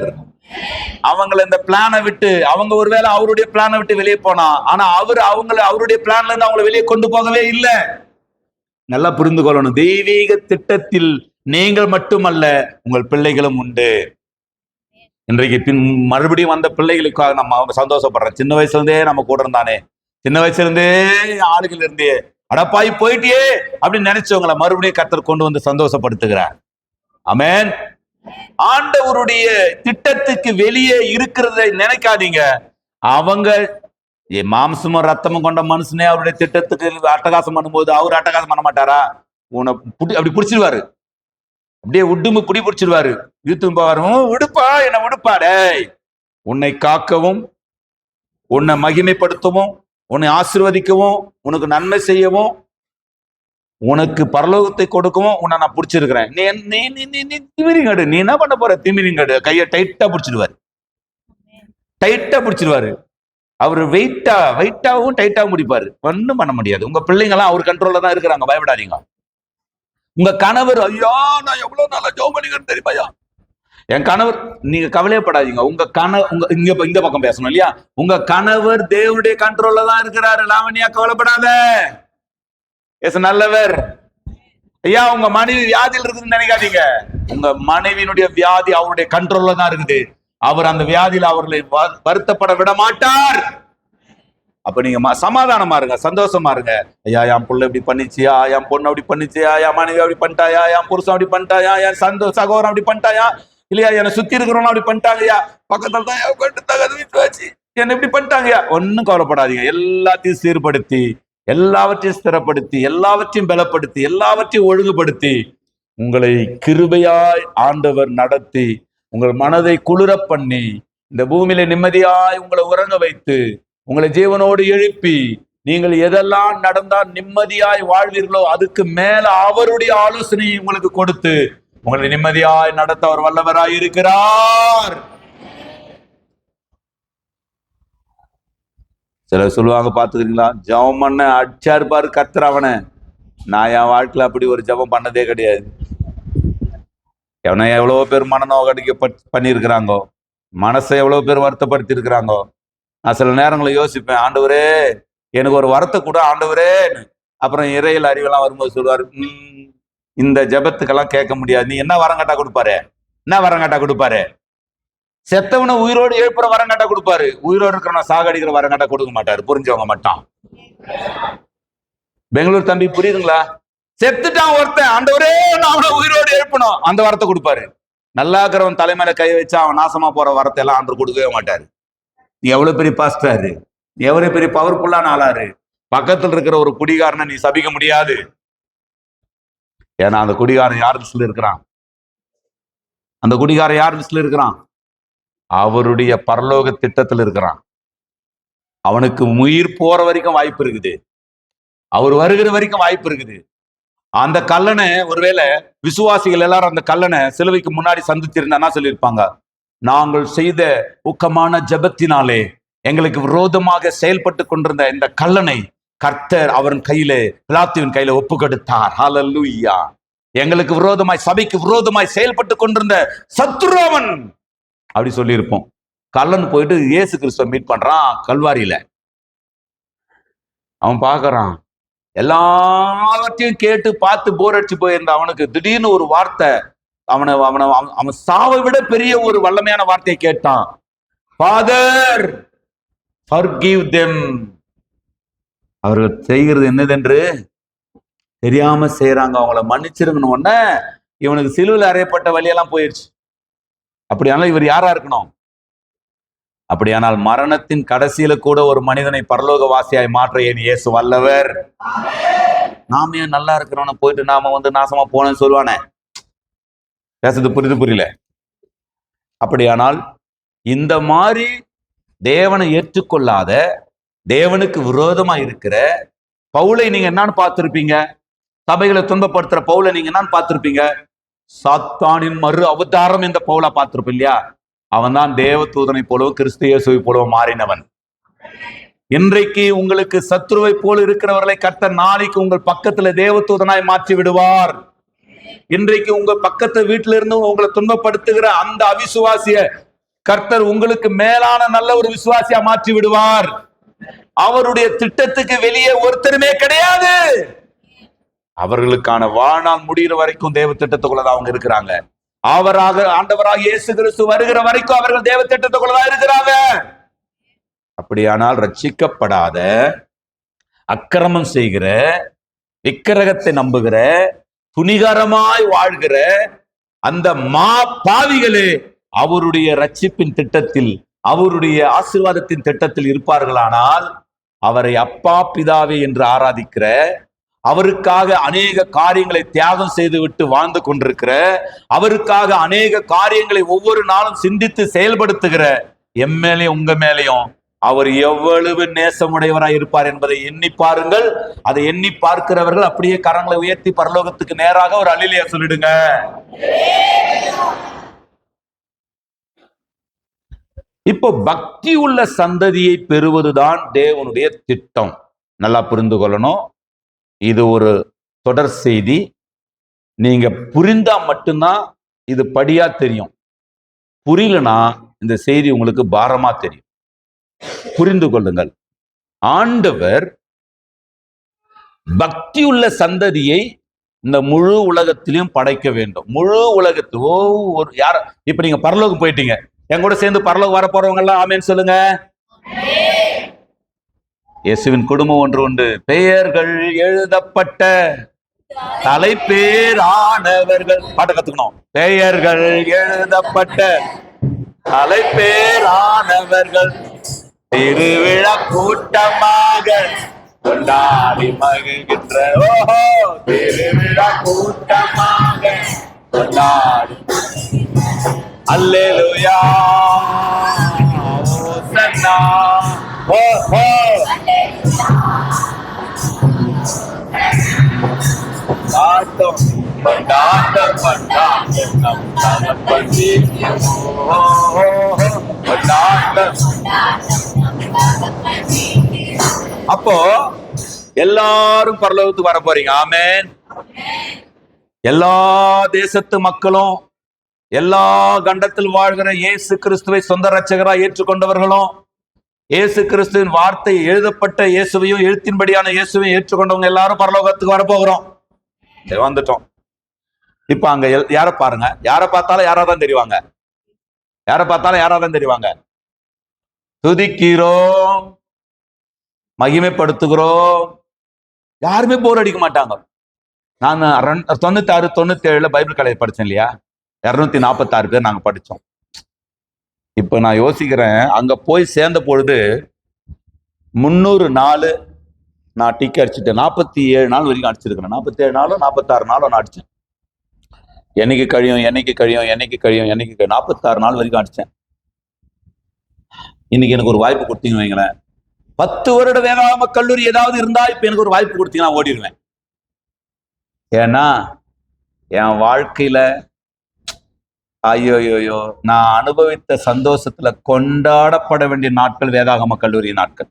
அவங்களை இந்த பிளானை விட்டு, அவங்க ஒருவேளை அவருடைய பிளானை விட்டு வெளியே போனா, ஆனா அவருடைய பிளான்ல இருந்து அவங்களை வெளியே கொண்டு போகவே இல்லை. நல்லா புரிந்து கொள்ளணும். தெய்வீக திட்டத்தில் நீங்கள் மட்டுமல்ல, உங்கள் பிள்ளைகளும் உண்டு. இன்றைக்கு மறுபடியும் வந்த பிள்ளைகளுக்காக நம்ம சந்தோஷப்படுறோம். சின்ன வயசுல இருந்தே நம்ம கூட இருந்தானே, சின்ன வயசுல இருந்தே ஆளுகள் இருந்தே அடப்பாய் போயிட்டியே அப்படின்னு நினைச்சவங்களை மறுபடியும் கர்த்தர் கொண்டு வந்து சந்தோஷப்படுத்துகிறார். ஆமென். ஆண்டவருடைய திட்டத்துக்கு வெளியே இருக்கிறதை நினைக்காதீங்க. அவங்க மாம்சமும் ரத்தமும் கொண்ட மனுஷனே அவருடைய திட்டத்துக்கு அட்டகாசம் பண்ணும்போது அவர் அட்டகாசம் பண்ண மாட்டாரா? உன்னை அப்படி பிடிச்சிருவாரு, அப்படியே உடும்பு புடி பிடிச்சிருவாரு. யூத்தும் பாரும், விடுப்பா, என்ன விடுப்பாடே. உன்னை காக்கவும், உன்னை மகிமைப்படுத்தவும், உன்னை ஆசீர்வதிக்கவும், உனக்கு நன்மை செய்யவும், உனக்கு பரலோகத்தை கொடுக்கவும் உன்னை நான் பிடிச்சிருக்கிறேன். நீ திமிரிங்கடு. நீ என்ன பண்ண போற? திமிரிங்கடு. கையை டைட்டா பிடிச்சிடுவாரு, டைட்டா பிடிச்சிருவாரு. அவரு வெயிட்டாவும் டைட்டாவும் முடிப்பாரு. ஒன்னும் பண்ண முடியாது. உங்க பிள்ளைங்க எல்லாம் அவர் கண்ட்ரோல்ல தான் இருக்கிறாங்க, பயப்படாதீங்க. உங்க கணவர், ஐயா நான் எவ்வளவு நாளா ஜெபம் பண்ணிக்கிறேன் தெரியுமாயா, என் கணவர், நீங்க கவலையப்படாதீங்க. உங்க இந்த பக்கம் பேசணும் இல்லையா? உங்க கணவர் தேவனுடைய கண்ட்ரோல்ல தான் இருக்கிறாரு. லாவண்யா கவலைப்படாத, நல்லவர். ஐயா உங்க மனைவி வியாதியில் இருக்குதுன்னு நினைக்காதீங்க. உங்க மனைவியினுடைய வியாதி அவருடைய கண்ட்ரோல்ல தான் இருக்குது. அவர் அந்த வியாதியில அவர்களை வருத்தப்பட விட மாட்டார். அப்ப நீங்க சமாதானமா இருங்க, சந்தோஷமா இருங்க. ஐயா என் புள்ள இப்படி பண்ணிச்சியா, என் பொண்ணு அப்படி பண்ணிச்சியா, என் மனைவி அப்படி பண்ணிட்டாயா, என் புருஷன் அப்படி பண்ணிட்டாயா, என் சகோதரன் அப்படி பண்ணிட்டாயா, இல்லையா என்னை சுத்தி இருக்கிறவங்க அப்படி பண்ணிட்டாங்கய்யா, பக்கத்துல தான் வச்சு என்ன இப்படி பண்ணிட்டாங்கய்யா. ஒன்னும் கவலைப்படாதீங்க. எல்லாத்தையும் சீர்படுத்தி, எல்லாவற்றையும் ஸ்திரப்படுத்தி, எல்லாவற்றையும் பலப்படுத்தி, எல்லாவற்றையும் ஒழுங்குபடுத்தி உங்களை கிருபையாய் ஆண்டவர் நடத்தி உங்கள் மனதை குளிர பண்ணி இந்த பூமியில நிம்மதியாய் உங்களை உறங்க வைத்து உங்களை ஜீவனோடு எழுப்பி நீங்கள் எதெல்லாம் நடந்தால் நிம்மதியாய் வாழ்வீர்களோ அதுக்கு மேல அவருடைய ஆலோசனையை உங்களுக்கு கொடுத்து உங்களை நிம்மதியாய் நடத்த அவர் வல்லவராய் இருக்கிறார். சிலர் சொல்லுவாங்க பாத்துக்கிறீங்களா, ஜபம் பண்ண அடிச்சா இருப்பாரு கர்த்தர் அவனை. நான் என் வாழ்க்கையில அப்படி ஒரு ஜபம் பண்ணதே கிடையாது. எவனை எவ்வளவு பேர் மனநோகடிக்க பண்ணியிருக்கிறாங்கோ, மனசை எவ்வளவு பேர் வருத்தப்படுத்தி இருக்கிறாங்கோ. நான் சில நேரங்களில் யோசிப்பேன், ஆண்டவரே எனக்கு ஒரு வரத்தை கூட ஆண்டவரே. அப்புறம் இறையில் அறிவெல்லாம் வரும்போது சொல்லுவாரு, இந்த ஜபத்துக்கெல்லாம் கேட்க முடியாது, நீ என்ன வரங்கட்டா கொடுப்பாரு, என்ன வரங்கட்டா கொடுப்பாரு, செத்தவனை உயிரோடு எழுப்புற வரங்கட்டா கொடுப்பாரு, உயிரோடு இருக்கிறவன சாகடிக்கிற வரங்கட்டா கொடுக்க மாட்டாரு. புரிஞ்சவங்க மட்டும். பெங்களூர் தம்பி புரியுதுங்களா? செத்துட்டான் ஒருத்தன், ஆண்டவரே நான் அவனை உயிரோடு எழுப்பணும், அந்த வரத்தை கொடுப்பாரு. நல்லா இருக்கிறவன் தலைமையில கை வச்சா அவன் நாசமா போற வரத்தை எல்லாம் ஆண்டு கொடுக்கவே மாட்டாரு. நீ எவ்வளவு பெரிய பாஸ்டர், நீ எவ்வளவு பெரிய பவர்ஃபுல்லான ஆளாரு, பக்கத்தில் இருக்கிற ஒரு குடிகாரனை நீ சபிக்க முடியாது. ஏன்னா அந்த குடிகாரன் யார் லிஸ்ட்ல இருக்கிறான்? அந்த குடிகாரன் யார் லிஸ்ட்ல இருக்கிறான்? அவருடைய பரலோக திட்டத்தில் இருக்கிறான். அவனுக்கு உயிர் போற வரைக்கும் வாய்ப்பு இருக்குது, அவர் வருகிற வரைக்கும் வாய்ப்பு இருக்குது. அந்த கல்லனை ஒருவேளை விசுவாசிகள் எல்லாரும் அந்த கல்லனை சிலுவைக்கு முன்னாடி சந்திச்சிருந்தா சொல்லியிருப்பாங்க, நாங்கள் செய்த ஊக்கமான ஜபத்தினாலே எங்களுக்கு விரோதமாக செயல்பட்டு கொண்டிருந்த இந்த கல்லனை கர்த்தர் அவன் கையிலே, பிலாத்துவின் கையில ஒப்பு கொடுத்தார். ஹல்லேலூயா. எங்களுக்கு விரோதமாய், சபைக்கு விரோதமாய் செயல்பட்டு கொண்டிருந்த சத்துருவன் அப்படி சொல்லியிருப்போம். கல்லன் போயிட்டு இயேசு கிறிஸ்துவ மீட் பண்றான் கல்வாரியில. அவன் பார்க்கறான், எல்லாவற்றையும் கேட்டு பார்த்து போர் அடிச்சு போயிருந்த அவனுக்கு திடீர்னு ஒரு வார்த்தை, அவன் சாவை விட பெரிய ஒரு வல்லமையான வார்த்தையை கேட்டான். Father forgive them. அவர்கள் செய்கிறது என்னதென்று தெரியாம செய்யறாங்க, அவங்கள மன்னிச்சிருங்கன்னு உடனே இவனுக்கு சிலுவையில் அறையப்பட்ட வழியெல்லாம் போயிடுச்சு. அப்படியானால் இவர் யாரா இருக்கணும்? அப்படியானால் மரணத்தின் கடைசியில கூட ஒரு மனிதனை பரலோக வாசியாய் மாற்ற ஏன் இயேசு வல்லவர். நாம ஏன் நல்லா இருக்கிறவன போயிட்டு நாம நாசமா போனேன்னு சொல்லுவானே, பேசுறது புரியல? அப்படியானால் இந்த மாதிரி தேவனை ஏற்றுக்கொள்ளாத, தேவனுக்கு விரோதமா இருக்கிற பவுலை நீங்க என்னன்னு பார்த்திருப்பீங்க? சபைகளை துன்பப்படுத்துற பவுலை நீங்க என்னன்னு பார்த்திருப்பீங்க? சாத்தானின் மறு அவதாரம் இந்த பவுலை பார்த்திருப்ப இல்லையா? அவன் தான் தேவ தூதனை போலவும் கிறிஸ்து இயேசுவை போலவும் மாறினவன். இன்றைக்கு உங்களுக்கு சத்ருவை போல இருக்கிறவர்களை கர்த்தர் நாளைக்கு உங்கள் பக்கத்துல தேவ தூதனாய் மாற்றி விடுவார். இன்றைக்கு உங்க பக்கத்து வீட்டில இருந்து உங்களை துன்பப்படுத்துகிற அந்த அவிசுவாசிய கர்த்தர் உங்களுக்கு மேலான நல்ல ஒரு விசுவாசியா மாற்றி விடுவார். அவருடைய திட்டத்துக்கு வெளியே ஒருத்தருமே கிடையாது. அவர்களுக்கான வாழ்நாள் முடிகிற வரைக்கும் தேவ திட்டத்துக்குள்ளதான் அவங்க இருக்கிறாங்க. ஆண்டவராக இயேசு கிறிஸ்து வருகிற வரைக்கும் அவர்கள் தேவ திட்டத்துக்குள்ளதான் இருக்கிறாங்க. அப்படியானால் ரட்சிக்கப்படாத, அக்கிரமம் செய்கிற, விக்கிரகத்தை நம்புகிற, துணிகரமாய் வாழ்கிற அந்த பாவிகளே அவருடைய ரட்சிப்பின் திட்டத்தில், அவருடைய ஆசீர்வாதத்தின் திட்டத்தில் இருப்பார்களானால், அவரை அப்பா பிதாவே என்று ஆராதிக்கிற, அவருக்காக அநேக காரியங்களை தியாகம் செய்துவிட்டு வாழ்ந்து கொண்டிருக்கிற, அவருக்காக அநேக காரியங்களை ஒவ்வொரு நாளும் சிந்தித்து செயல்படுத்துகிற எம் மேலையும் உங்க மேலையும் அவர் எவ்வளவு நேசமுடையவராய் இருப்பார் என்பதை எண்ணி பாருங்கள். அதை எண்ணி பார்க்கிறவர்கள் அப்படியே கரங்களை உயர்த்தி பரலோகத்துக்கு நேராக ஒரு அல்லேலூயா சொல்லிடுங்க. இப்போ பக்தி உள்ள சந்ததியை பெறுவதுதான் தேவனுடைய திட்டம். நல்லா புரிந்து கொள்ளணும். இது ஒரு தொடர் செய்தி. நீங்க புரிந்தா மட்டும்தான் இது படியா தெரியும். புரியலனா இந்த செய்தி உங்களுக்கு பாரமா தெரியும். புரிந்து கொள்ளுங்கள். ஆண்டவர் பக்தியுள்ள சந்ததியை இந்த முழு உலகத்திலையும் படைக்க வேண்டும். முழு உலகத்து ஒரு யார இப்ப நீங்க பரலோகம் போயிட்டீங்க, என் கூட சேர்ந்து பரலோகம் வர போறவங்க எல்லாம் ஆமேன்னு சொல்லுங்க. இயேசுவின் குடும்பம் ஒன்று உண்டு. பெயர்கள் எழுதப்பட்ட தலைப்பேரானவர்கள். பாட்டை கத்துக்கணும். பெயர்கள் எழுதப்பட்ட தலைப்பேரானவர்கள் திருவிழா கூட்டமாக கொண்டாடி மகிழ்கின்ற ஓஹோ திருவிழா கூட்டமாக கொண்டாடி அல்லேலூயா ஓசன்னா ஓஹோ பாட்டம் கொண்டாட்டம் கொண்டாட்டம் நம் தகப்பனே ஓஹோ கொண்டாட்டம். அப்போ எல்லாரும் பரலோகத்துக்கு வர போறீங்க. ஆமென். எல்லா தேசத்து மக்களும், எல்லா கண்டத்தில் வாழ்கிற இயேசு கிறிஸ்துவை சொந்த ரட்சகரா ஏற்றுக்கொண்டவர்களும், இயேசு கிறிஸ்துவின் வார்த்தை எழுதப்பட்ட இயேசுவையும் எழுத்தின்படியான இயேசுவையும் ஏற்றுக்கொண்டவங்க எல்லாரும் பரலோகத்துக்கு வரப்போகிறோம். வந்துட்டோம். இப்ப அங்க யார பாருங்க, யாரை பார்த்தாலும் யாராதான் தெரிவாங்க, யாரை பார்த்தாலும் யாராதான் தெரிவாங்க. துதிக்கிறோம், மகிமைப்படுத்துகிறோம், யாருமே போர் அடிக்க மாட்டாங்க. நான் 96 97 பைபிள் காலேஜ் படிச்சேன் இல்லையா, 246 பேர் நாங்க படிச்சோம். இப்ப நான் யோசிக்கிறேன், அங்க போய் சேர்ந்த பொழுது 300 நாள் நான் டிக்கெட் அடிச்சுட்டேன். 47 நாள் வரைக்கும் அடிச்சிருக்கிறேன். 47 நாளும் 46 நாளும் நான் அடிச்சேன். என்னைக்கு கழியும் 46 நாள் வரைக்கும் அடிச்சேன். இன்னைக்கு எனக்கு ஒரு வாய்ப்பு கொடுத்தீங்கன்னு வைங்களேன், 10 வருட வேதாகம கல்லூரி ஏதாவது இருந்தா இப்ப எனக்கு ஒரு வாய்ப்பு கொடுத்தீங்கன்னா ஓடிடுவேன். ஏன்னா என் வாழ்க்கையில ஐயோயோயோ நான் அனுபவித்த சந்தோஷத்துல கொண்டாடப்பட வேண்டிய நாட்கள் வேதாகம கல்லூரி நாட்கள்.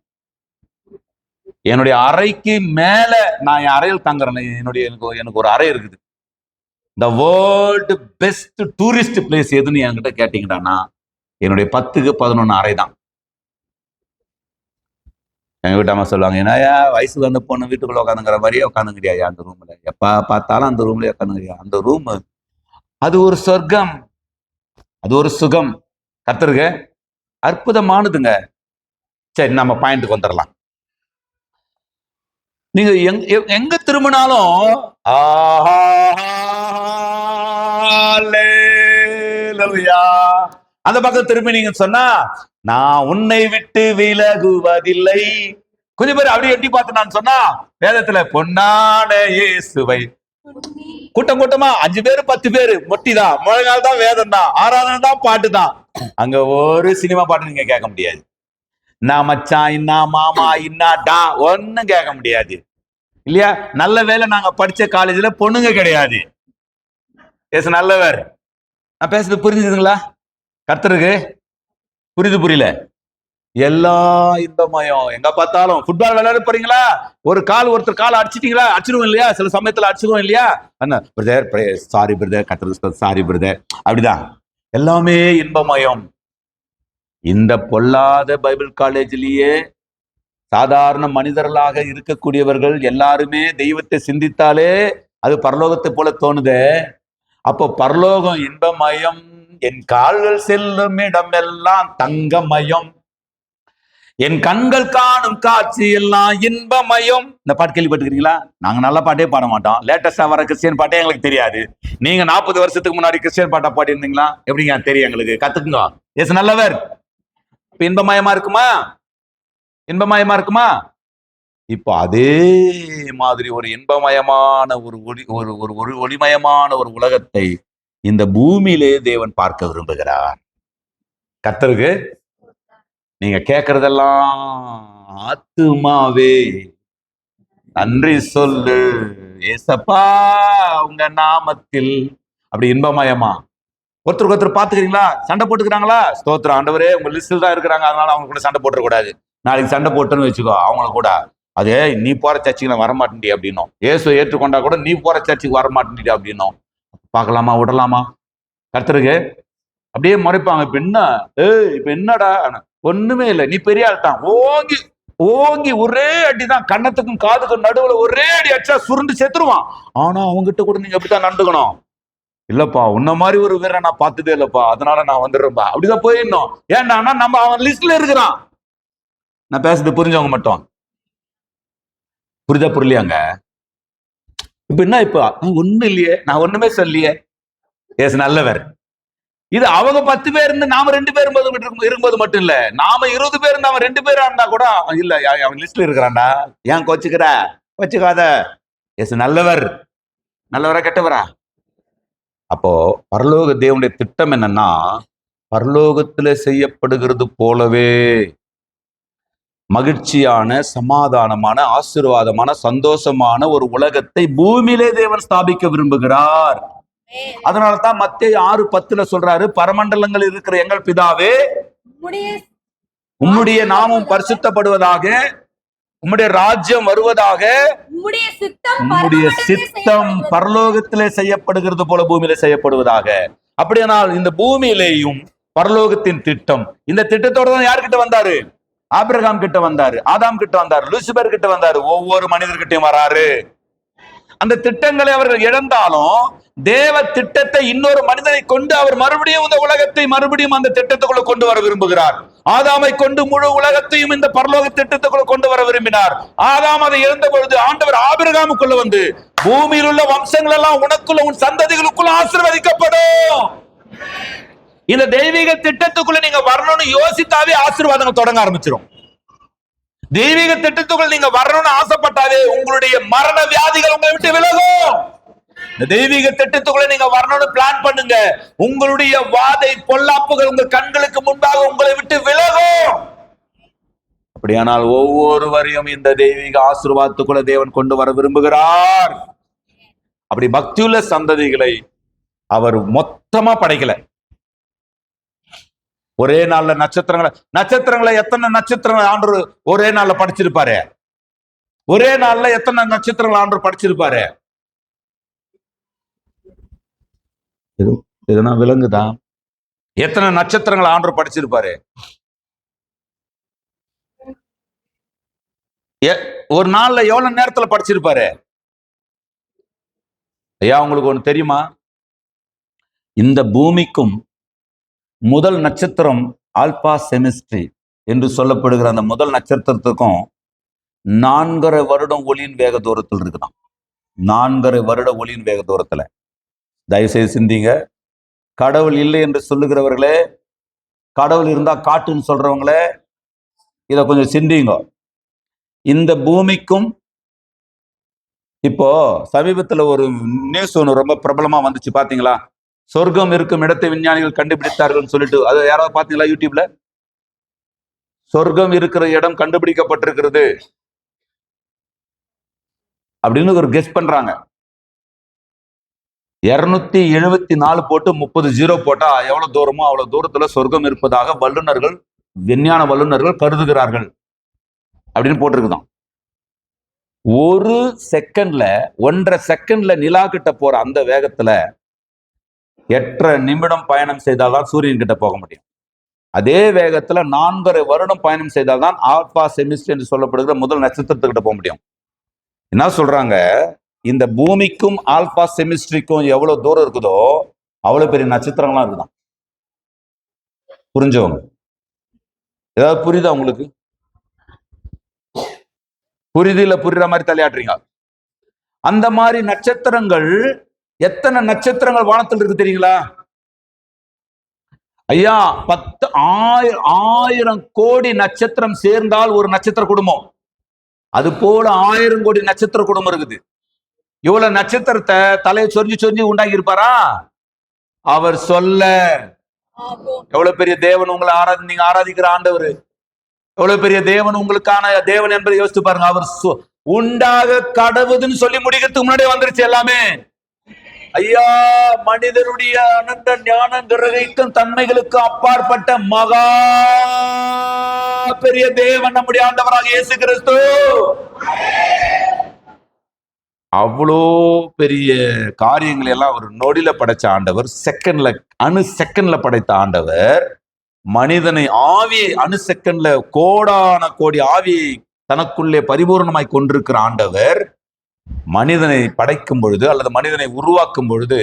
என்னுடைய அறைக்கு மேல நான் என் அறையில் தங்குறேன். எனக்கு ஒரு அறை இருக்குது. The world best tourist place எதுன்னு என்கிட்ட கேட்டீங்கன்னா என்னுடைய 10க்கு 11 அறை தான். எங்க வீட்டாம சொல்லுவாங்க, ஏன்னா வயசுக்கு வந்த பொண்ணு வீட்டுக்குள்ள உட்காந்துங்கிற மாதிரியே உட்காந்துங்கிறியா அந்த ரூம்ல, எப்ப பார்த்தாலும் அந்த ரூம்ல உட்காந்துங்கிறியா. அந்த ரூம் அது ஒரு சொர்க்கம், அது ஒரு சுகம். கர்த்தருக்கு அற்புதமானதுங்க. சரி, நம்ம பாயிண்ட்டுக்கு வந்துடலாம். நீங்க எங்க திரும்பினாலும் அந்த பக்கம் திரும்பி நீங்க சொன்னா, நான் உன்னை விட்டு விலகுவதில்லை. கொஞ்சம் பேர் அப்படியே எட்டி பார்த்து நான் சொன்னா, வேதத்துல பொன்னான இயேசுவை கூட்டம் கூட்டமா 5 பேரு 10 பேரு மொட்டிதான், முழங்கால் தான் வேதம் தான், ஆராதனை தான், பாட்டு தான். அங்க ஒரு சினிமா பாட்டு நீங்க கேட்க முடியாது. நான் மச்சான் இன்னா மாமா இன்னா டா ஒன்னும் கேட்க முடியாது இல்லையா. நல்ல வேலை நாங்க படிச்ச காலேஜ்ல பொண்ணுங்க கிடையாது. நல்லவர். நான் பேசுறது புரிஞ்சுதுங்களா? கர்த்தருக்கு புரியல. எல்லா இன்பமயம். எங்க பார்த்தாலும் ஃபுட்பால் விளையாட போறீங்களா, ஒருத்தர் கால் அடிச்சிட்டீங்களா, அடிச்சிருவோம் இல்லையா, சில சமயத்துல அடிச்சிருவோம் இல்லையா. அண்ணா பிரதர் சாரி பிரதர், கர்த்தருக்கு சாரி பிரதர், அப்படிதான். எல்லாமே இன்பமயம். இந்த பொல்லாத பைபிள் காலேஜ்லயே சாதாரண மனிதர்களாக இருக்கக்கூடியவர்கள் எல்லாருமே தெய்வத்தை சிந்தித்தாலே அது பரலோகத்தை போல தோணுதே. அப்போ பரலோகம் இன்பமயம், என் கால்கள் செல்லும் இடமெல்லாம் தங்கமயம், என் கண்கள் காணும் காட்சி எல்லாம் இன்பமயம். இந்த பாட்டு கேள்விப்பட்டிருக்கீங்களா? நாங்க நல்ல பாட்டே பாட மாட்டோம். லேட்டஸ்டா வர கிறிஸ்டியன் பாட்டே எங்களுக்கு தெரியாது. நீங்க 40 வருஷத்துக்கு முன்னாடி கிறிஸ்டியன் பாட்டா பாடி இருந்தீங்களா? எப்படிங்க தெரியும் எங்களுக்கு? கத்துக்குங்க. எஸ் நல்லவர். இப்ப இன்பமயமா இருக்குமா? இன்பமயமா இருக்குமா? இப்போ அதே மாதிரி ஒரு இன்பமயமான ஒரு ஒளிமயமான ஒரு உலகத்தை இந்த பூமியிலே தேவன் பார்க்க விரும்புகிறார். கர்த்தருக்கு நீங்க கேட்கறதெல்லாம் ஆத்துமாவே நன்றி சொல்லு ஏசப்பா உங்க நாமத்தில். அப்படி இன்பமயமா ஒருத்தருக்கு ஒருத்தர் பாத்துக்கிறீங்களா? சண்டை போட்டுக்கிறாங்களா? ஸ்தோத்திரம் ஆண்டவரே, உங்க லிஸ்டில் தான் இருக்கிறாங்க, அதனால அவங்க கூட சண்டை போட்டுறக்கூடாது. நாளைக்கு சண்டை போட்டுன்னு வச்சுக்கோ, அவங்கள கூட அதே நீ போற சர்ச்சுக்கு நான் வரமாட்டேன்டி அப்படின்னும். இயேசுவை ஏற்றுக்கொண்டா கூட நீ போற சர்ச்சுக்கு வரமாட்டேன்டி அப்படின்னும். பார்க்கலாமா, விடலாமா? கர்த்தருக்கு அப்படியே முறைப்பாங்க. இப்ப என்னடா? ஒண்ணுமே இல்லை, நீ பெரிய ஆள் தான், ஓங்கி ஓங்கி ஒரே அடிதான், கன்னத்துக்கும் காதுக்கும் நடுவுல ஒரே அடி அடிச்சா சுருண்டு செத்துருவான். ஆனா அவங்ககிட்ட கூட நீங்க அப்படித்தான் நடந்துக்கணும். இல்லப்பா உன்ன மாதிரி ஒரு வீரரை நான் பார்த்ததே இல்லப்பா, அதனால நான் வந்துடுறேன்பா, அப்படிதான் போயிடணும். ஏன்டா நம்ம அவன் லிஸ்ட்ல இருக்கிறான். நான் பேசுறது புரிஞ்சவங்க மட்டும் புரிதா புரியலையாங்க? இப்ப என்ன, இப்ப ஒண்ணு இல்லையே, நான் ஒண்ணுமே சொல்லியே. எஸ் நல்லவர். இது அவங்க 10 பேர் இருந்து நாம 2 பேர் இருக்கும்போது மட்டும் இல்ல, நாம 20 பேர் இருந்து அவன் 2 பேரா இருந்தா கூட இல்ல அவன் லிஸ்ட்ல இருக்கிறான்டா, ஏன் கோச்சுக்கிற, கோச்சுக்காத. எஸ் நல்லவர். நல்லவரா கெட்டவரா? அப்போ பரலோக தேவனுடைய திட்டம் என்னன்னா, பரலோகத்துல செய்யப்படுகிறது போலவே மகிழ்ச்சியான, சமாதானமான, ஆசீர்வாதமான, சந்தோஷமான ஒரு உலகத்தை பூமியிலே தேவன் ஸ்தாபிக்க விரும்புகிறார். அதனால தான் மத்தேயு 6:10 சொல்றாரு, பரமண்டலங்கள் இருக்கிற எங்கள் பிதாவே, உம்முடைய நாமம் பரிசுத்தப்படுவதாக, உம்முடைய ராஜ்யம் வருவதாக, உம்முடைய சித்தம் பரலோகத்திலே செய்யப்படுகிறது போல பூமியிலே செய்யப்படுவதாக. அப்படியானால் இந்த பூமியிலேயும் பரலோகத்தின் திட்டம், இந்த திட்டத்தோட தான் யார்கிட்ட வந்தாரு? ஆபிரகாம் கிட்ட வந்தாரு, ஆதாம் கிட்ட வந்தாரு, லூசிபர் கிட்ட வந்தாரு, ஒவ்வொரு மனிதர்கிட்டையும் வராரு. அந்த திட்டங்களை அவர்கள் இழந்தாலும் தேவ திட்டத்தை இன்னொரு மனிதனை கொண்டு அவர் மறுபடியும் இந்த உலகத்தை மறுபடியும் அந்த திட்டத்துக்குள்ள கொண்டு வர விரும்புகிறார். ஆதாமை கொண்டு முழு உலகத்தையும் இந்த பரலோக திட்டத்துக்குள்ள கொண்டு வர விரும்பினார். ஆதாம் அதை இழந்த பொழுது ஆண்டவர் ஆபிரகாமுக்குள்ள வந்து, பூமியில் உள்ள வம்சங்கள் எல்லாம் உனக்குள்ள, உன் சந்ததிகளுக்குள்ள ஆசீர்வதிக்கப்படும். இந்த தெய்வீக திட்டத்துக்குள்ள நீங்க வரணும்னு யோசித்தாவே ஆசீர்வாதங்கள் தொடங்க ஆரம்பிச்சிடும். தெய்வீக திட்டத்துக்குள்ள நீங்க வரணும்னு ஆசைப்பட்டாவே உங்களுடைய மரண வியாதிகள் உங்களை விட்டு விலகும். இந்த தெய்வீக திட்டத்துக்குள்ள நீங்க வரணும்னு பிளான் பண்ணுங்க, உங்களுடைய வாதை பொல்லாப்புகள் உங்க கண்களுக்கு முன்பாக உங்களை விட்டு விலகும். அப்படியானால் ஒவ்வொருவரையும் இந்த தெய்வீக ஆசீர்வாதத்துக்குள்ள தேவன் கொண்டு வர விரும்புகிறார். அப்படி பக்தியுள்ள சந்ததிகளை அவர் மொத்தமா படைக்கல. ஒரே நாள்ல நட்சத்திரங்களை எத்தனை நட்சத்திரங்கள் ஆண்டு ஒரே நாள்ல படிச்சிருப்பாரு? ஒரே நாள்ல எத்தனை நட்சத்திரங்கள் ஆண்டு படிச்சிருப்பாரு? எதுனா விலங்குதா? எத்தனை நட்சத்திரங்கள் ஆண்டு படிச்சிருப்பாரு? ஒரு நாள்ல எவ்வளவு நேரத்துல படிச்சிருப்பாரு? ஐயா உங்களுக்கு ஒண்ணு தெரியுமா? இந்த பூமிக்கும் முதல் நட்சத்திரம் ஆல்பா செமிஸ்ட்ரி என்று சொல்லப்படுகிற அந்த முதல் நட்சத்திரத்துக்கும் 4.5 வருடம் ஒளியின் வேக தூரத்தில் இருக்குதான். 4.5 வருட ஒளியின் வேக தூரத்துல. தயவுசெய்து சிந்திங்க. கடவுள் இல்லை என்று சொல்லுகிறவர்களே, கடவுள் இருந்தா காட்டுன்னு சொல்றவங்களே, இதை கொஞ்சம் சிந்திங்க. இந்த பூமிக்கும் இப்போ சமீபத்துல ஒரு நியூஸ் ஒன்று ரொம்ப பிரபலமா வந்துச்சு, பாத்தீங்களா? சொர்க்கம் இருக்கும் இடத்தை விஞ்ஞானிகள் கண்டுபிடித்தார்கள் சொல்லிட்டு, அதை யாராவது பாத்தீங்களா யூடியூப்ல? சொர்க்கம் இருக்கிற இடம் கண்டுபிடிக்கப்பட்டிருக்கிறது அப்படின்னு ஒரு கெஸ் பண்றாங்க. 274 போட்டு 30 0 போட்டா எவ்வளவு தூரமோ அவ்வளவு தூரத்துல சொர்க்கம் இருப்பதாக வல்லுநர்கள், விஞ்ஞான வல்லுநர்கள் கருதுகிறார்கள் அப்படின்னு போட்டிருக்குதான். ஒரு செகண்ட்ல 1.5 செகண்ட்ல நிலா கிட்ட போற அந்த வேகத்துல 8.5 நிமிடம் பயணம் செய்தால்தான் சூரியன் கிட்ட போக முடியும். அதே வேகத்துல 4.5 வருடம் பயணம் செய்தால்தான் ஆல்பா செமிஸ்ட்ரி என்று சொல்லப்படுகிற முதல் நட்சத்திரத்துக்கிட்ட போக முடியும். என்ன சொல்றாங்க? இந்த பூமிக்கும் ஆல்பா செமிஸ்ட்ரிக்கும் எவ்வளவு தூரம் இருக்குதோ அவ்வளவு பெரிய நட்சத்திரங்கள்லாம் இருக்குதான். புரிஞ்சவங்க ஏதாவது புரியுதா உங்களுக்கு? புரியுது புரியுற மாதிரி தலையாட்டுறீங்க. அந்த மாதிரி நட்சத்திரங்கள், எத்தனை நட்சத்திரங்கள் வானத்தில் இருக்கு தெரியுங்களா? ஐயா 10,000 கோடி நட்சத்திரம் சேர்ந்தால் ஒரு நட்சத்திர குடும்பம். அது போல 1000 கோடி நட்சத்திர குடும்பம் இருக்குது. இவ்வளவு நட்சத்திரத்தை தலையை சொரிஞ்சு உண்டாக்கி இருப்பாரா? அவர் சொல்ல. எவ்வளவு பெரிய தேவன் உங்களை நீங்க ஆராதிக்கிற ஆண்டவர், எவ்வளவு பெரிய தேவன் உங்களுக்கான தேவன் என்பதை யோசித்து பாருங்க. அவர் உண்டாக கடவுதுன்னு சொல்லி முடிக்கிறதுக்கு முன்னாடி வந்துருச்சு எல்லாமே. ஐயா, மனிதனுடைய அனந்த ஞானம் கிரகிக்கும் தன்மைகளுக்கு அப்பாற்பட்ட மகா பெரிய தேவன் நம்முடைய ஆண்டவராக இயேசு கிறிஸ்து. அவ்வளோ பெரிய காரியங்களை எல்லாம் ஒரு நொடியில படைச்ச ஆண்டவர், செகண்ட்ல, செகண்ட்ல படைத்த ஆண்டவர் மனிதனை ஆவியை செகண்ட்ல கோடான கோடி ஆவியை தனக்குள்ளே பரிபூர்ணமாய் கொண்டிருக்கிற ஆண்டவர் மனிதனை படைக்கும் பொழுது அல்லது மனிதனை உருவாக்கும் பொழுது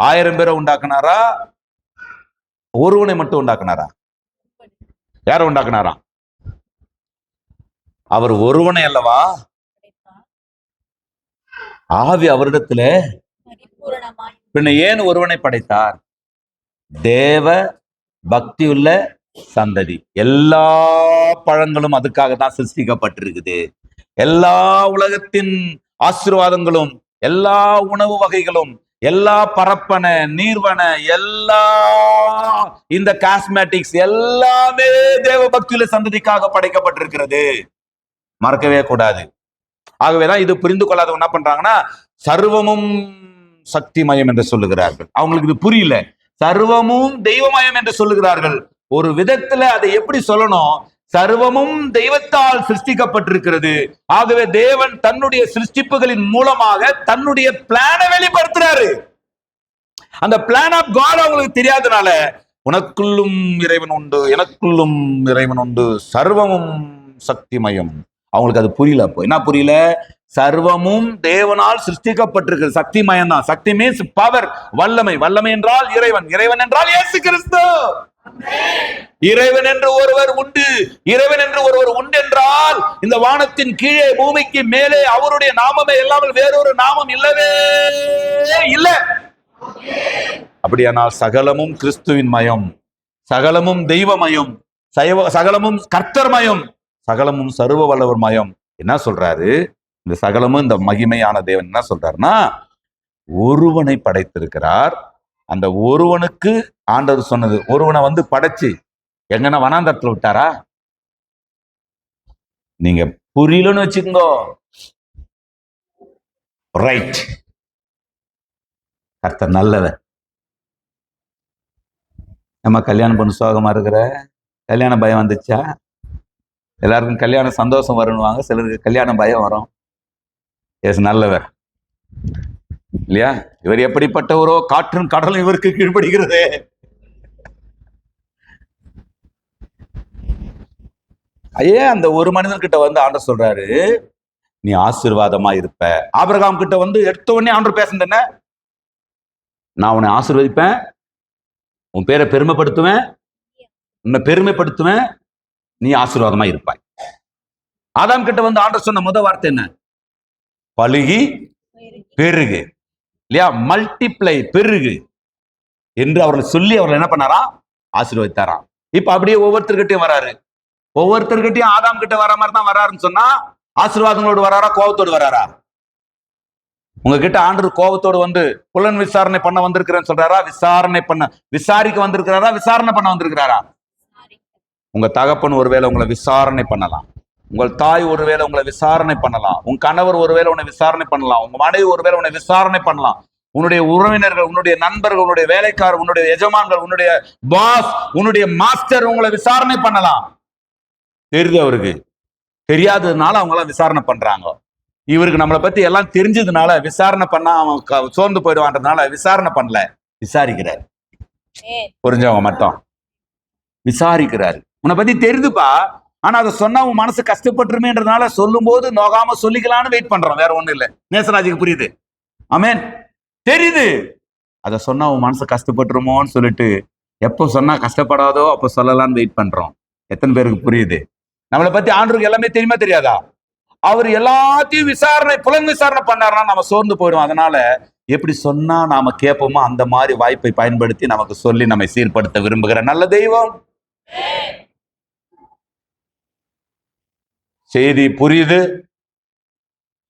1000 பேரை உண்டாக்குனாரா, ஒருவனை மட்டும் உண்டாக்குனாரா? யார உண்டாக்குனாரா? அவர் ஒருவனை அல்லவா? ஆவி அவரிடத்துல பின்ன ஏன் ஒருவனை படைத்தார்? தேவ பக்தியுள்ள சந்ததி. எல்லா பழங்களும் அதுக்காக தான் சிருஷ்டிக்கப்பட்டிருக்குது. எல்லா உலகத்தின் ஆசீர்வாதங்களும், எல்லா உணவு வகைகளும், எல்லா பரப்பன நீர்வன, எல்லா இந்த காஸ்மெட்டிக்ஸ் எல்லாமே தேவ பக்தியுள்ள சந்ததிக்காக படைக்கப்பட்டிருக்கிறது. மறக்கவே கூடாது. ஆகவேதான் இது புரிந்து கொள்ளாதவங்க என்ன பண்றாங்கன்னா, சர்வமும் சக்திமயம் என்று சொல்லுகிறார்கள். அவங்களுக்கு இது புரியல. சர்வமும் தெய்வமயம் என்று சொல்லுகிறார்கள். ஒரு விதத்துல அதை எப்படி சொல்லணும்? சர்வமும் தெய்வத்தால் சிருஷ்டிக்கப்பட்டிருக்கிறது. ஆகவே தேவன் தன்னுடைய சிருஷ்டிப்புகளின் மூலமாக தன்னுடைய பிளானை வெளிப்படுத்துறாரு. அந்த பிளான் ஆஃப் காட் அவங்களுக்கு தெரியாதனால, உனக்குள்ளும் இறைவன் உண்டு, எனக்குள்ளும் இறைவன் உண்டு, சர்வமும் சக்திமயம். அவங்களுக்கு அது புரியல. அப்போ என்ன புரியல? சர்வமும் தேவனால் சிருஷ்டிக்கப்பட்டிருக்கிறது. சக்திமயம் தான். சக்தி மீன்ஸ் பவர், வல்லமை. வல்லமை என்றால் இறைவன். இறைவன் என்றால் இயேசு கிறிஸ்து. இறைவன் என்று ஒருவர் உண்டு. இறைவன் என்று ஒருவர் உண்டு என்றால் இந்த வானத்தின் கீழே பூமிக்கு மேலே அவருடைய நாமமே இல்லாமல் வேறொரு நாமம் இல்லவே இல்லை. அப்படியானால் சகலமும் கிறிஸ்துவின் மயம், சகலமும் தெய்வமயம், சகலமும் கர்த்தர்மயம், சகலமும் சர்வ வல்லவர் மயம். என்ன சொல்றாரு? இந்த சகலமும் இந்த மகிமையான தேவன் என்ன சொல்றாருன்னா, ஒருவனை படைத்திருக்கிறார். அந்த ஒருவனுக்கு ஆண்டவர் சொன்னது, ஒருவனை வந்து படைச்சு எங்கன்னா வனாந்தரத்துல விட்டாரா? நீங்க புரியலன்னு வச்சுக்கோ. ரைட், கர்த்தர் நல்லவர். நம்ம கல்யாணம் பண்ண சோகமா இருக்கிற, கல்யாண பயம் வந்துச்சா? எல்லாருக்கும் கல்யாண சந்தோஷம் வரும்னுவாங்க, சிலருக்கு கல்யாண பயம் வரும். எஸ், நல்லவர் இல்லையா? இவர் எப்படிப்பட்டவரோ, காற்றும் கடலும் இவருக்கு கீழ்ப்படுகிறது. ஐயே, அந்த ஒரு மனிதன்கிட்ட வந்து ஆண்டவர் சொல்றாரு, நீ ஆசீர்வாதமா இருப்ப. ஆபிரகாம் கிட்ட வந்து எடுத்த உடனே ஆண்டவர் பேசுனது என்ன? நான் உன்னை ஆசீர்வதிப்பேன், உன் பேரை பெருமைப்படுத்துவேன், உன்னை பெருமைப்படுத்துவேன், நீ ஆசீர்வாதமா இருப்பாய். ஆதாம் கிட்ட வந்து ஆண்டவர் சொன்ன முதல் வார்த்தை என்ன? பலுகி பெருகு, இல்லையா? மல்டிப்ளை, பெருகு என்று அவர்கள் சொல்லி அவர்கள் என்ன பண்ணாரா? ஆசீர்வதித்தாராம். இப்ப அப்படியே ஒவ்வொருத்தர்கிட்டையும் வராரு. ஒவ்வொருத்தர்கிட்டையும் ஆதாம் கிட்ட வர மாதிரி தான் வராருன்னு சொன்னா, ஆசீர்வாதங்களோடு வராரா, கோபத்தோடு வராரா? உங்ககிட்ட ஆண்டவர் கோபத்தோடு வந்து புலன் விசாரணை பண்ண வந்திருக்கிறேன்னு சொல்றாரா? விசாரிக்க வந்திருக்கிறாரா? விசாரணை பண்ண வந்திருக்கிறாரா? உங்க தகப்பன் ஒருவேளை உங்களை விசாரணை பண்ணலாம், உங்கள் தாய் ஒருவேளை உங்களை விசாரணை பண்ணலாம், உங்க கணவர் ஒருவேளை உன்னை விசாரணை பண்ணலாம், உங்க மனைவி ஒருவேளை உன்னை விசாரணை பண்ணலாம், உன்னுடைய உறவினர்கள், உன்னுடைய நண்பர்கள், உன்னுடைய வேலைக்காரர், உன்னுடைய எஜமான்கள், உன்னுடைய பாஸ், உன்னுடைய மாஸ்டர் உங்களை விசாரணை பண்ணலாம். தெரியுது அவருக்கு. தெரியாததுனால அவங்க எல்லாம் விசாரணை பண்றாங்க. இவருக்கு நம்மளை பத்தி எல்லாம் தெரிஞ்சதுனால விசாரணை பண்ணா அவன் சோர்ந்து போயிடுவான்றதுனால விசாரணை பண்ணல, விசாரிக்கிறார். புரிஞ்சவங்க மட்டும் விசாரிக்கிறாரு. உன்னை பத்தி தெரியுதுப்பா, ஆனா அதை சொன்னா உன் மனசு கஷ்டப்பட்டுருமேன்றதுனால சொல்லும் போது நோகாம சொல்லிக்கலான்னு வெயிட் பண்றோம். வேற ஒண்ணும் இல்லை. நேசராஜுக்கு புரியுது. ஆமென். தெரியுது. அதை சொன்னா உன் மனசு கஷ்டப்பட்டுருமோன்னு சொல்லிட்டு எப்போ சொன்னா கஷ்டப்படாதோ அப்போ சொல்லலான்னு வெயிட் பண்றோம். எத்தனை பேருக்கு புரியுது? நம்மளை பத்தி ஆண்டவருக்கு எல்லாமே தெரியுமா தெரியாதா? அவர் எல்லாத்தையும் புலன் விசாரணை பண்ணாருன்னா நம்ம சோர்ந்து போயிடும். அதனால எப்படி சொன்னா நாம கேட்போமோ அந்த மாதிரி வாய்ப்பை பயன்படுத்தி நமக்கு சொல்லி நம்மை சீர்படுத்த விரும்புகிற நல்ல தெய்வம். செய்தி புரியுது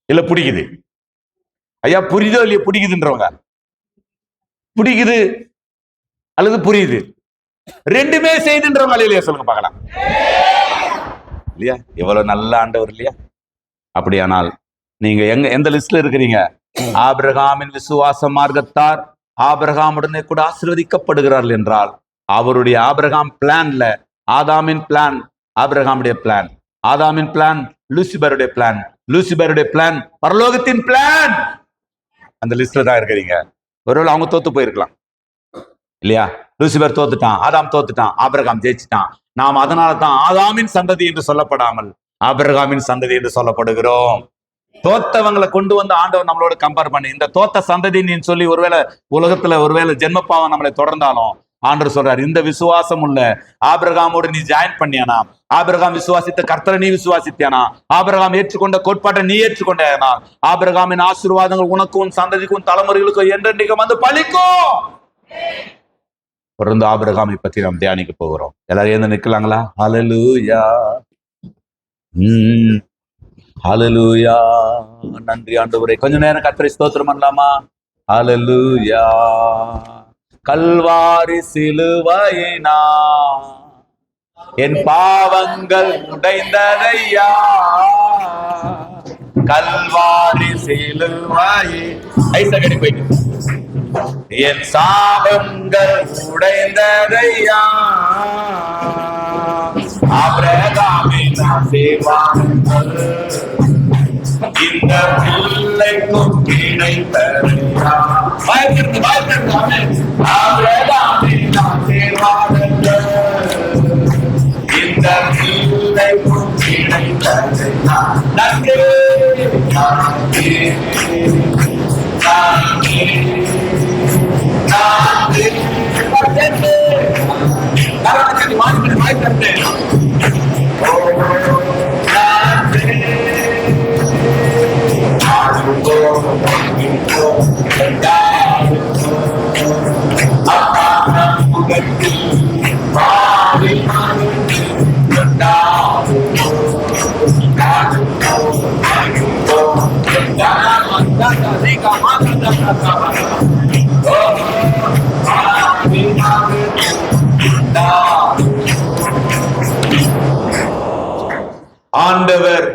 இல்ல பிடிக்குது? ஐயா, புரியுதோ இல்லையா? பிடிக்குதுன்றவங்க பிடிக்குது அல்லது புரியுது, ரெண்டுமே செய்துன்றவங்க இல்லையா? சொல்லுங்க பார்க்கலாம். இல்லையா? எவ்வளவு நல்ல ஆண்டவர் இல்லையா? அப்படியானால் நீங்க எந்த லிஸ்ட்ல இருக்கிறீங்க? ஆபிரகாமின் விசுவாச மார்க்கத்தார் ஆபிரகாமுடனே கூட ஆசீர்வதிக்கப்படுகிறார்கள் என்றால், அவருடைய ஆபிரகாம் பிளான்ல ஆதாமின் பிளான் ஆபிரகாமுடைய பிளான், ஆதாமின் பிளான் லூசிபருடைய பிளான், லூசிபருடைய பிளான் பரலோகத்தின் பிளான். அந்த லிஸ்ட்ல தான் இருக்கிறீங்க. ஒருவேளை அவங்க தோத்து போயிருக்கலாம். இல்லையா? லூசிபர் தோத்துட்டான், ஆதாம் தோத்துட்டான், ஆபிரகாம் ஜெயிச்சிட்டான். நாம் அதனால தான் ஆதாமின் சந்ததி என்று சொல்லப்படாமல் ஆபிரகாமின் சந்ததி என்று சொல்லப்படுகிறோம். தோத்தவங்களை கொண்டு வந்து ஆண்டவர் நம்மளோட கம்பேர் பண்ணி இந்த தோத்த சந்ததின்னு சொல்லி ஒருவேளை உலகத்துல ஒருவேளை ஜென்மப்பாவம் நம்மளை தொடர்ந்தாலும் ஆண்டவர் சொல்றாரு, இந்த விசுவாசம் உள்ள ஆபிரகாமோடு நீ ஜாயின் பண்ணியானா, ஆபிரகாம் விசுவாசித்த கர்த்தரை நீ விசுவாசித்தியானா, ஆபிரகாம் ஏற்றுக்கொண்ட கோட்பாட்டை நீ ஏற்றுக்கொண்டா, ஆபிரகாமின் ஆசீர்வாதங்கள் உனக்கும் தலைமுறைகளுக்கும் தலைமுறைகளுக்கும் என்றென்றைக்கும் வந்து பலிக்கும். தொடர்ந்து ஆபிரகாமை பற்றி நாம் தியானிக்க போகிறோம். எல்லாரும் எழுந்து நிக்கலாங்களா? ஹல்லேலூயா, ஹல்லேலூயா. நன்றி ஆண்டவரே. கொஞ்ச நேரம் கர்த்தரை ஸ்தோத்திரம் பண்ணலாமா? ஹல்லேலூயா. கல்வாரி சிலுவையினா என் பாவங்கள் உடைந்ததையா, கல்வாரி சிலுவையே ஐசகடி போயிட்டு என் சாபங்கள் உடைந்ததையா, ஆபிரகாமின் ஆசீர்வாதங்கள் இந்த பிள்ளைக்கும் கிடைத்ததையா. ஆபிரகாமின் ஆசீர்வாதங்கள் இந்த பிள்ளைக்கும் கிடைத்ததையா. நன்றி ஆண்டவர்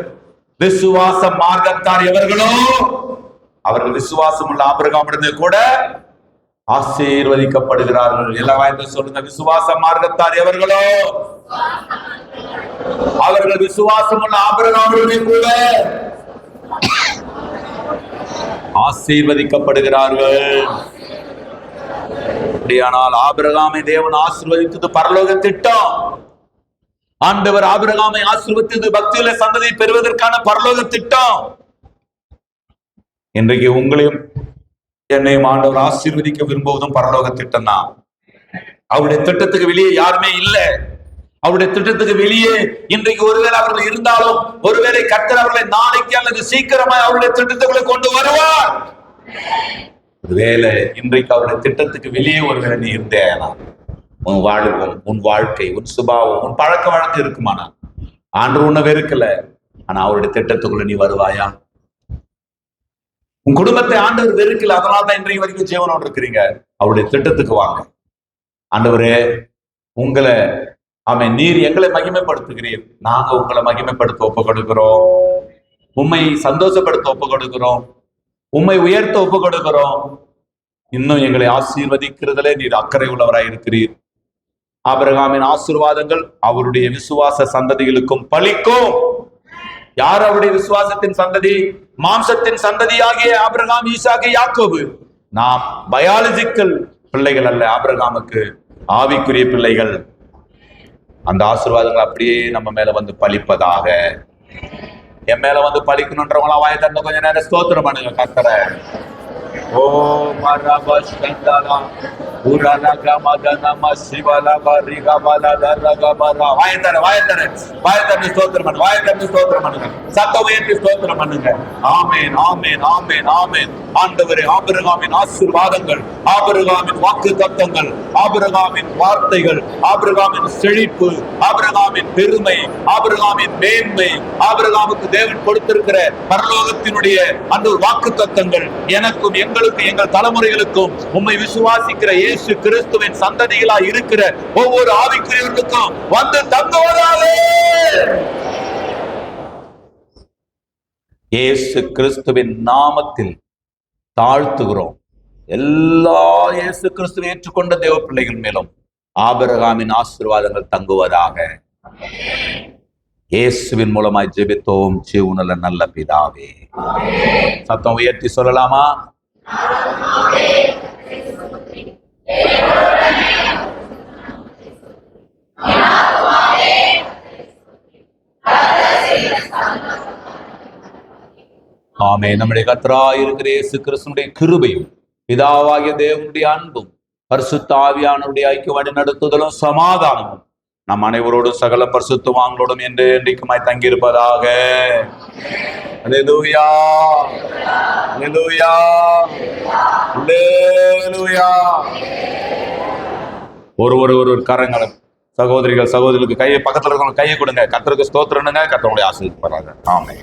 விசுவாச மார்க்கத்தார் எவர்களோ அவர்கள் விசுவாசம் உள்ள ஆபிரகாமிடமே கூட ஆசீர்வதிக்கப்படுகிறார்கள். எல்லாம் வாய்ந்து சொல்லுங்க, விசுவாச மார்க்கத்தார் எவர்களோ அவர்கள் விசுவாசம் உள்ள ஆபிரகாமிடமே கூட ஆசீர்வதிக்கப்படுகிறார்கள். அப்படியானால் ஆபிரகாமை தேவன் ஆசீர்வதித்தது பரலோக திட்டம். ஆண்டவர் ஆபிரகாமை ஆசீர்வதித்தது பக்தியுள்ள சந்ததியை பெறுவதற்கான பரலோக திட்டம். இன்றைக்கு உங்களையும் என்னையும் ஆண்டவர் ஆசீர்வதிக்க விரும்புவதும் பரலோக திட்டம் தான். அவருடைய திட்டத்துக்கு வெளியே யாருமே இல்லை. அவருடைய திட்டத்துக்கு வெளியே இன்றைக்கு ஒருவேளை அவர்கள் இருந்தாலும் ஒருவேளை கர்த்தர் அவர்களை நாளைக்கு அல்லது சீக்கிரமா அவருடைய திட்டத்துக்குள்ளே கொண்டு வருவார். ஒருவேளை இன்றைக்கு அவருடைய திட்டத்துக்கு வெளியே ஒருவேளை நீ இருந்தேனா, உன் வாழ்வும் உன் வாழ்க்கை உன் சுபாவம் உன் பழக்க வழக்கம் இருக்குமானா ஆண்டவர் உன்னை வெறுக்கல, ஆனா அவருடைய திட்டத்துக்குள்ள நீ வருவாயா? உன் குடும்பத்தை ஆண்டவர் வெறுக்கல, அதனால்தான் இன்றைக்கு வரைக்கும் ஜீவனோடு இருக்கிறீங்க. அவருடைய திட்டத்துக்கு வாங்க. ஆண்டவரே உங்களை நீர் எங்களை மகிமைப்படுத்துகிறீர், நாங்க உங்களை மகிமைப்படுத்த ஒப்பு கொடுக்கிறோம், உம்மை சந்தோஷப்படுத்த ஒப்பு கொடுக்கிறோம், உம்மை உயர்த்த ஒப்பு கொடுக்கிறோம். இன்னும் எங்களை ஆசீர்வதிக்கிறதுல நீர் அக்கறை உள்ளவராய் இருக்கிறீர். ஆபிரகாமின் ஆசீர்வாதங்கள் அவருடைய விசுவாச சந்ததிகளுக்கும் பலிக்கும். யார் அவருடைய விசுவாசத்தின் சந்ததி? மாம்சத்தின் சந்ததி ஆகிய ஆபிரகாம், ஈசாக்கு, யாக்கோபு. நாம் பயாலஜிக்கல் பிள்ளைகள் அல்ல, ஆபிரகாமுக்கு ஆவிக்குரிய பிள்ளைகள். அந்த ஆசீர்வாதங்கள் அப்படியே நம்ம மேல வந்து பலிப்பதாக. என் மேல வந்து பலிக்கணும்ன்றவங்களாம் வாயை திறந்து கொஞ்ச நேரம் ஸ்தோத்திரம் பண்ணுங்க கர்த்தரை. ஓ மரபஸ்கந்தலா உரலகமதனம சிவலபரிகமலதரகமரா. வாயத்தர ஸ்தோத்திரம் பண்ணுங்க, வாயத்தர ஸ்தோத்திரம் பண்ணுங்க, சத்தம் உயர்த்தி ஸ்தோத்திரம் பண்ணுங்க. ஆமென், ஆமென், ஆமென், ஆமென். ஆண்டவரே, ஆபிரகாமின் ஆசீர்வாதங்கள், ஆபிரகாமின் வாக்கு தத்தங்கள், ஆபிரகாமின் வார்த்தைகள், ஆபிரகாமின் செழிப்பு, ஆபிரகாமின் பெருமை, ஆபிரகாமின் மேன்மை, ஆபிரகாமுக்கு தேவன் கொடுத்திருக்கிற பரலோகத்தினுடைய அந்த ஒரு வாக்கு தத்தங்கள் எனக்கும் எங்களுக்கும் எங்கள் தலைமுறைகளுக்கும் உம்மை விசுவாசிக்கிற இயேசு கிறிஸ்துவின் சந்ததிகளா இருக்கிற ஒவ்வொரு ஆவிக்குரியவர்களுக்கும் வந்து தங்குவதாலே. இயேசு கிறிஸ்துவின் நாமத்தில் தாழ்த்துகிறோம். எல்லா இயேசு கிறிஸ்துவை ஏற்றுக்கொண்ட தேவ பிள்ளைகள் மேலும் ஆபிரகாமின் ஆசீர்வாதங்கள் தங்குவதாக. இயேசுவின் மூலமாய் ஜெபித்தோம் ஜீவனுள்ள நல்ல பிதாவே. சத்தம் உயர்த்தி சொல்லலாமா? ஆமே. நம்முடைய கர்த்தராய் இருக்கிற இயேசு கிறிஸ்துவினுடைய கிருபையும் பிதாவாகிய தேவனுடைய அன்பும் பரிசுத்த ஆவியானவருடைய ஐக்கிய வழி நடத்துதலும் சமாதானமும் நம் அனைவரோடும் சகல பரிசுத்தவான்களோடும் என்று என்றைக்குமாய் தங்கியிருப்பதாக. அல்லேலூயா, அல்லேலூயா, அல்லேலூயா. ஒரு கரங்களை சகோதரிகள் சகோதரிகளுக்கு கையை பக்கத்துல இருக்கவங்க கையை கொடுங்க. கர்த்தருக்கு ஸ்தோத்திரனுங்க. கர்த்தருடைய ஆசீர்வாதம். ஆமென்.